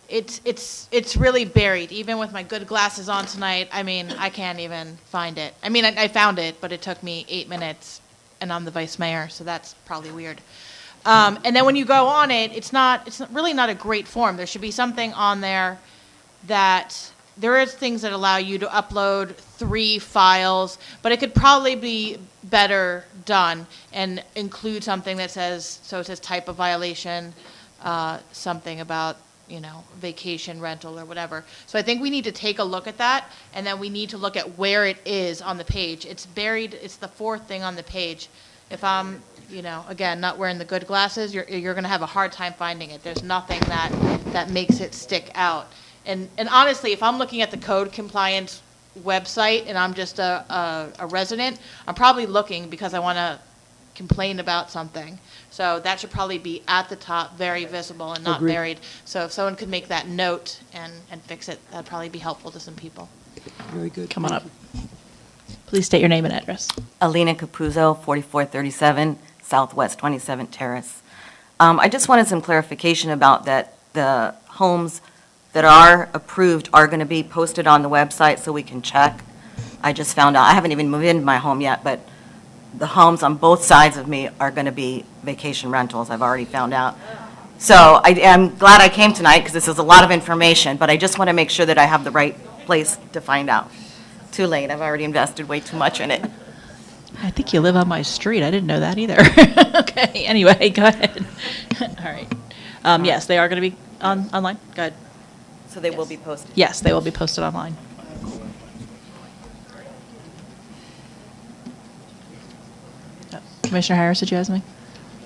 it's really buried. Even with my good glasses on tonight, I mean, I can't even find it. I mean, I found it, but it took me 8 minutes, and I'm the vice mayor, so that's probably weird. And then when you go on it, it's really not a great form. There should be something on there that there is things that allow you to upload 3 files, but it could probably be better done and include something that says, so it says type of violation, something about, you know, vacation rental or whatever. So I think we need to take a look at that, and then we need to look at where it is on the page. It's buried, it's the 4th thing on the page. If I'm, you know, again, not wearing the good glasses, you're going to have a hard time finding it. There's nothing that makes it stick out. And honestly, if I'm looking at the code compliance website and I'm just a resident, I'm probably looking because I want to complain about something. So that should probably be at the top, very visible and not Agreed. buried. So if someone could make that note and fix it, that'd probably be helpful to some people. Very good. Come on up. Please state your name and address. Alina Capuzzo, 4437 Southwest 27th Terrace. I just wanted some clarification about that the homes that are approved are going to be posted on the website so we can check. I just found out, I haven't even moved into my home yet, but the homes on both sides of me are going to be vacation rentals, I've already found out. So I'm glad I came tonight because this is a lot of information, but I just want to make sure that I have the right place to find out. Too late, I've already invested way too much in it. I think you live on my street. I didn't know that either. Okay, anyway, go ahead. All right. Yes, they are going to be online. Go ahead. So they will be posted? Yes, they will be posted online. Commissioner Harris, did you have something?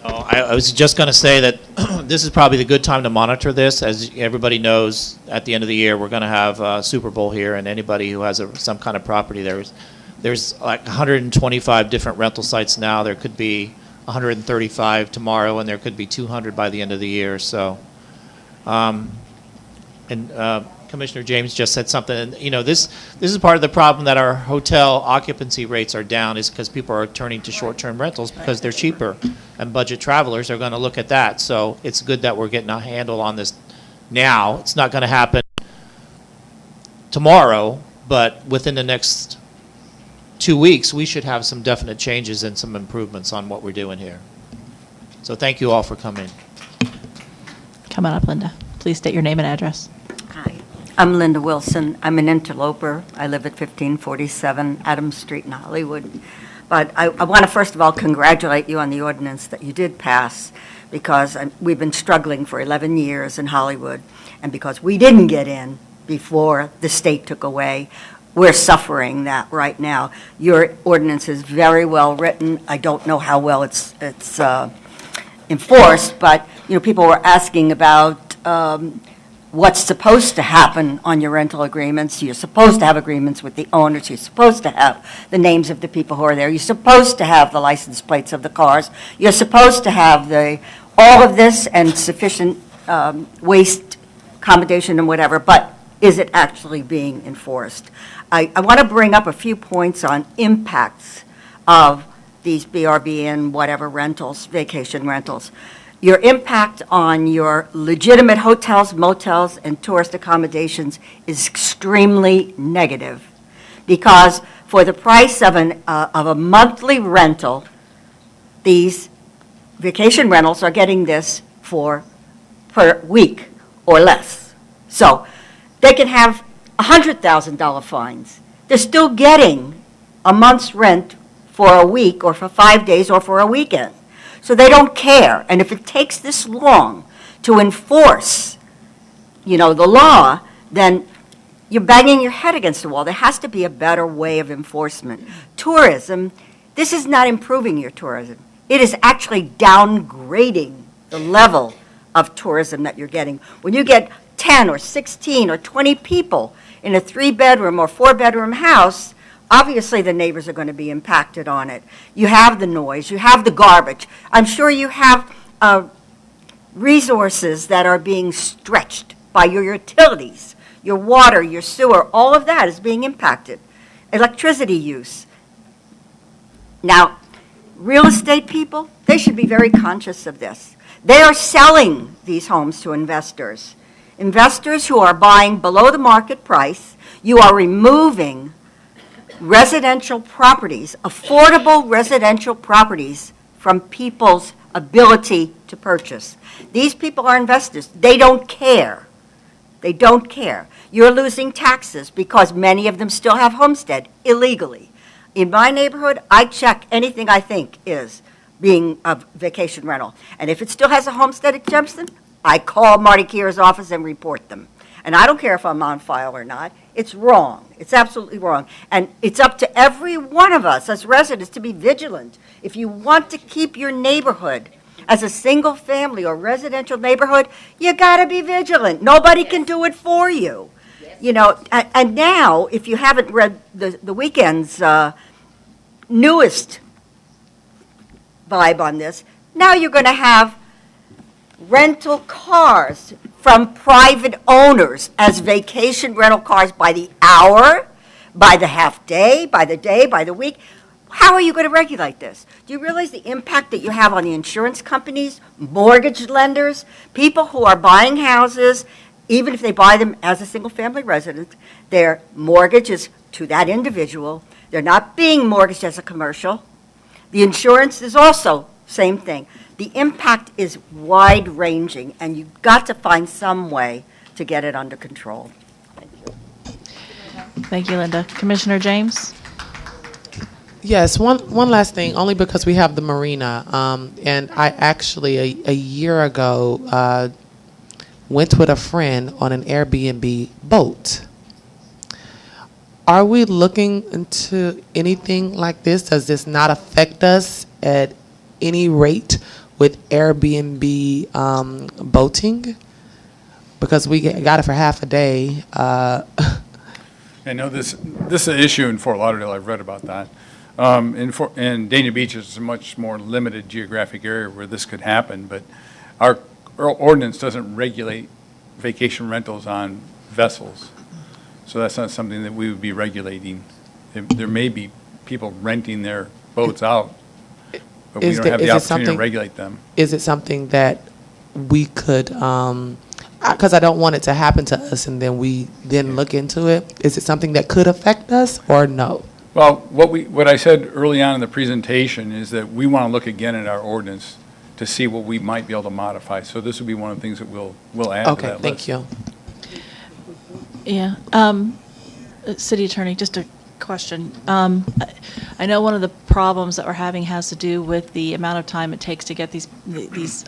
Oh, I was just going to say that this is probably the good time to monitor this. As everybody knows, at the end of the year, we're going to have Super Bowl here, and anybody who has some kind of property, there's like 125 different rental sites now. There could be 135 tomorrow, and there could be 200 by the end of the year. So, Commissioner James just said something, and this is part of the problem that our hotel occupancy rates are down, is because people are turning to short-term rentals because they're cheaper, and budget travelers are going to look at that. So it's good that we're getting a handle on this now. It's not going to happen tomorrow, but within the next 2 weeks, we should have some definite changes and some improvements on what we're doing here. So thank you all for coming. Come on up, Linda. Please state your name and address. Hi, I'm Linda Wilson. I'm an interloper. I live at 1547 Adams Street in Hollywood. But I want to first of all congratulate you on the ordinance that you did pass, because we've been struggling for 11 years in Hollywood, and because we didn't get in before the state took away, we're suffering that right now. Your ordinance is very well written. I don't know how well it's enforced, but people were asking about what's supposed to happen on your rental agreements. You're supposed to have agreements with the owners. You're supposed to have the names of the people who are there. You're supposed to have the license plates of the cars. You're supposed to have all of this and sufficient waste accommodation and whatever, but is it actually being enforced? I want to bring up a few points on impacts of these BRB and whatever rentals, vacation rentals. Your impact on your legitimate hotels, motels, and tourist accommodations is extremely negative, because for the price of a monthly rental, these vacation rentals are getting this per week or less. So they can have $100,000 fines. They're still getting a month's rent for a week or for 5 days or for a weekend. So they don't care. And if it takes this long to enforce, the law, then you're banging your head against the wall. There has to be a better way of enforcement. Tourism, this is not improving your tourism. It is actually downgrading the level of tourism that you're getting. When you get 10 or 16 or 20 people in a 3-bedroom or 4-bedroom house, obviously the neighbors are going to be impacted on it. You have the noise, you have the garbage. I'm sure you have resources that are being stretched by your utilities, your water, your sewer, all of that is being impacted. Electricity use. Now, real estate people, they should be very conscious of this. They are selling these homes to investors. Investors who are buying below the market price. You are removing residential properties, affordable residential properties, from people's ability to purchase. These people are investors. They don't care. They don't care. You're losing taxes because many of them still have homestead illegally. In my neighborhood, I check anything I think is being a vacation rental. And if it still has a homestead exemption, I call Marty Kier's office and report them. And I don't care if I'm on file or not. It's wrong. It's absolutely wrong. And it's up to every one of us as residents to be vigilant. If you want to keep your neighborhood as a single family or residential neighborhood, you got to be vigilant. Nobody can do it for you. And now, if you haven't read the weekend's newest vibe on this, now you're going to have rental cars from private owners as vacation rental cars by the hour, by the half day, by the week. How are you going to regulate this? Do you realize the impact that you have on the insurance companies, mortgage lenders, people who are buying houses, even if they buy them as a single-family resident, their mortgage is to that individual. They're not being mortgaged as a commercial. The insurance is also same thing. The impact is wide-ranging, and you've got to find some way to get it under control. Thank you. Thank you, Linda. Commissioner James? Yes, one last thing, only because we have the marina. And I actually, a year ago, went with a friend on an Airbnb boat. Are we looking into anything like this? Does this not affect us at any rate with Airbnb boating? Because we got it for half a day. I know this is an issue in Fort Lauderdale. I've read about that. In Dania Beach is a much more limited geographic area where this could happen, but our ordinance doesn't regulate vacation rentals on vessels. So that's not something that we would be regulating. There may be people renting their boats out, but we don't have the opportunity to regulate them. Is it something that we could, because I don't want it to happen to us and then we then look into it, is it something that could affect us or no? Well, what I said early on in the presentation is that we want to look again at our ordinance to see what we might be able to modify. So this would be one of the things that we'll add to that list. Okay, thank you. Yeah. City Attorney, just a question. I know one of the problems that we're having has to do with the amount of time it takes to get these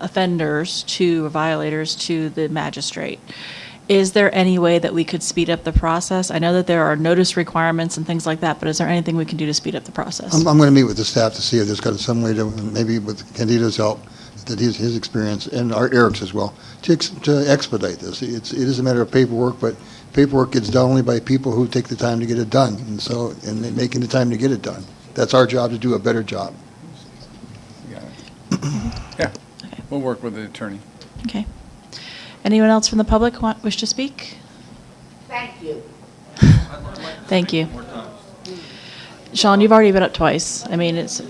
offenders or violators to the magistrate. Is there any way that we could speed up the process? I know that there are notice requirements and things like that, but is there anything we can do to speed up the process? I'm going to meet with the staff to see if there's got some way to, maybe with Candido's help, that his experience, and Eric's as well, to expedite this. It is a matter of paperwork, but paperwork gets done only by people who take the time to get it done, and making the time to get it done. That's our job, to do a better job. Yeah, we'll work with the attorney. Okay. Anyone else from the public wish to speak? Thank you. Thank you. Sean, you've already been up twice. I mean, it's,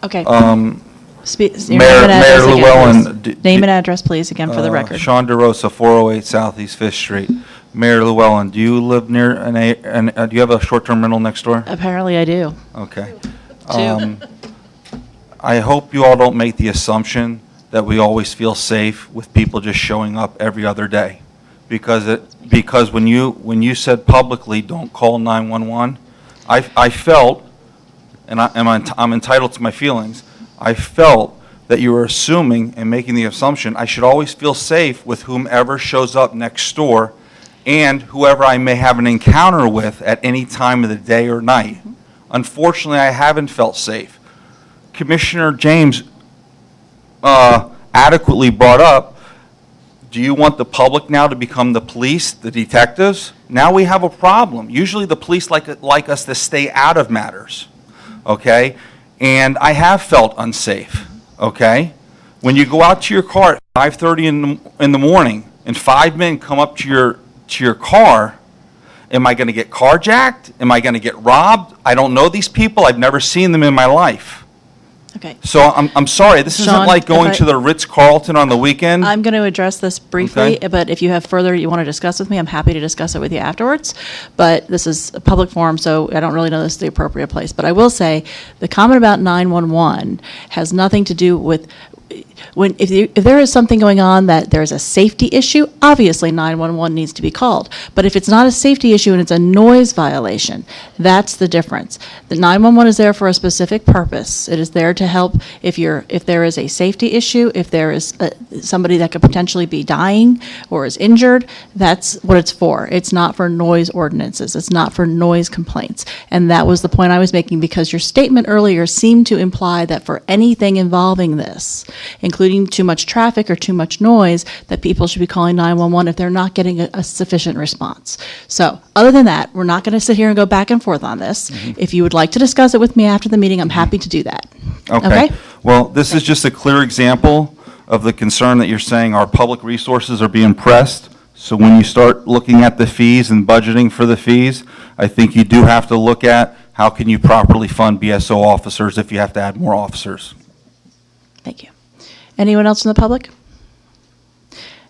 okay. Mayor Llewellyn. Name and address, please, again, for the record. Sean DeRosa, 408 Southeast 5th Street. Mayor Llewellyn, do you live near do you have a short-term rental next door? Apparently I do. Okay. I hope you all don't make the assumption that we always feel safe with people just showing up every other day. Because when you said publicly, don't call 911, I felt, and I'm entitled to my feelings, I felt that you were assuming and making the assumption I should always feel safe with whomever shows up next door and whoever I may have an encounter with at any time of the day or night. Unfortunately, I haven't felt safe. Commissioner James adequately brought up, do you want the public now to become the police, the detectives? Now we have a problem. Usually the police like us to stay out of matters, okay? And I have felt unsafe, okay? When you go out to your car at 5:30 in the morning and 5 men come up to your car, am I going to get carjacked? Am I going to get robbed? I don't know these people. I've never seen them in my life. Okay. So I'm sorry, this Sean, isn't like going to the Ritz-Carlton on the weekend. I'm going to address this briefly, Okay. but if you have further you want to discuss with me, I'm happy to discuss it with you afterwards. But this is a public forum, so I don't really know this is the appropriate place. But I will say, the comment about 911 has nothing to do with, if there is something going on that there's a safety issue, obviously 911 needs to be called. But if it's not a safety issue and it's a noise violation, that's the difference. The 911 is there for a specific purpose. It is there to help if there is a safety issue, if there is somebody that could potentially be dying or is injured, that's what it's for. It's not for noise ordinances. It's not for noise complaints. And that was the point I was making, because your statement earlier seemed to imply that for anything involving this, including too much traffic or too much noise, that people should be calling 911 if they're not getting a sufficient response. So other than that, we're not going to sit here and go back and forth on this. If you would like to discuss it with me after the meeting, I'm happy to do that. Okay. Well, this is just a clear example of the concern that you're saying our public resources are being pressed. So when you start looking at the fees and budgeting for the fees, I think you do have to look at how can you properly fund BSO officers if you have to add more officers. Thank you. Anyone else from the public?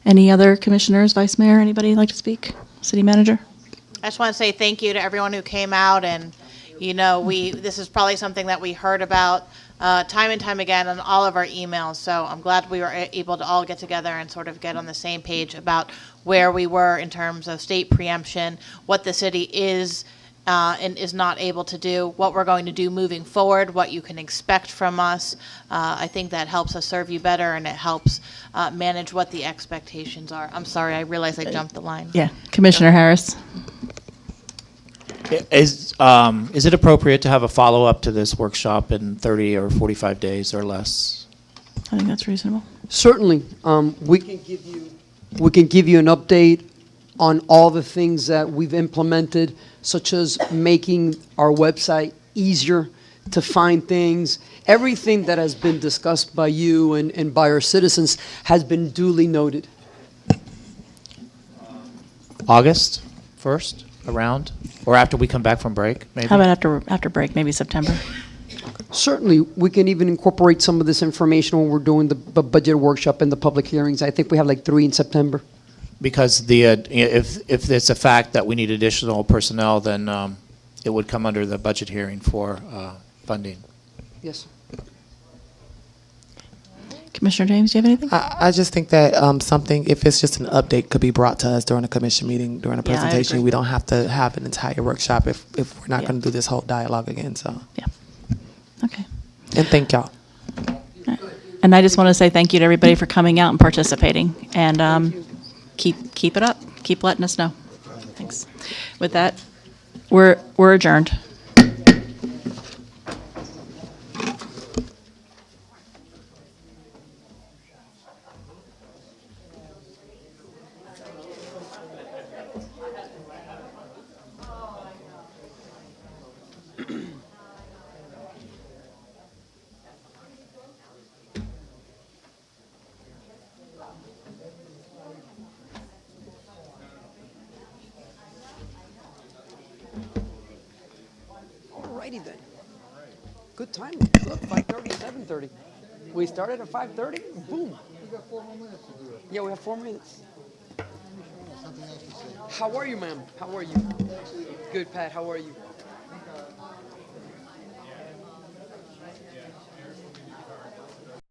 Any other commissioners, vice mayor, anybody like to speak? City manager? I just want to say thank you to everyone who came out, and this is probably something that we heard about time and time again on all of our emails. So I'm glad we were able to all get together and sort of get on the same page about where we were in terms of state preemption, what the city is and is not able to do, what we're going to do moving forward, what you can expect from us. I think that helps us serve you better, and it helps manage what the expectations are. I'm sorry, I realized I jumped the line. Yeah, Commissioner Harris. Is it appropriate to have a follow-up to this workshop in 30 or 45 days or less? I think that's reasonable. Certainly, we can give you an update on all the things that we've implemented, such as making our website easier to find things. Everything that has been discussed by you and by our citizens has been duly noted. August 1st, around, or after we come back from break, maybe? How about after break, maybe September? Certainly, we can even incorporate some of this information when we're doing the budget workshop and the public hearings. I think we have like 3 in September. Because if it's a fact that we need additional personnel, then it would come under the budget hearing for funding. Yes. Commissioner James, do you have anything? I just think that something, if it's just an update, could be brought to us during a commission meeting, during a Yeah, I presentation. agree. We don't have to have an entire workshop if we're not Yeah. going to do this whole dialogue again, so. Yeah. Okay. And thank y'all. And I just want to say thank you to everybody for coming out and participating. And keep it up. Keep letting us know. Thanks. With that, we're adjourned. Alrighty then. Good time. Look, 5:30, 7:30. We started at 5:30, boom. We got 4 more minutes to do it. Yeah, we have 4 minutes. How are you, ma'am? How are you? Good, Pat. How are you?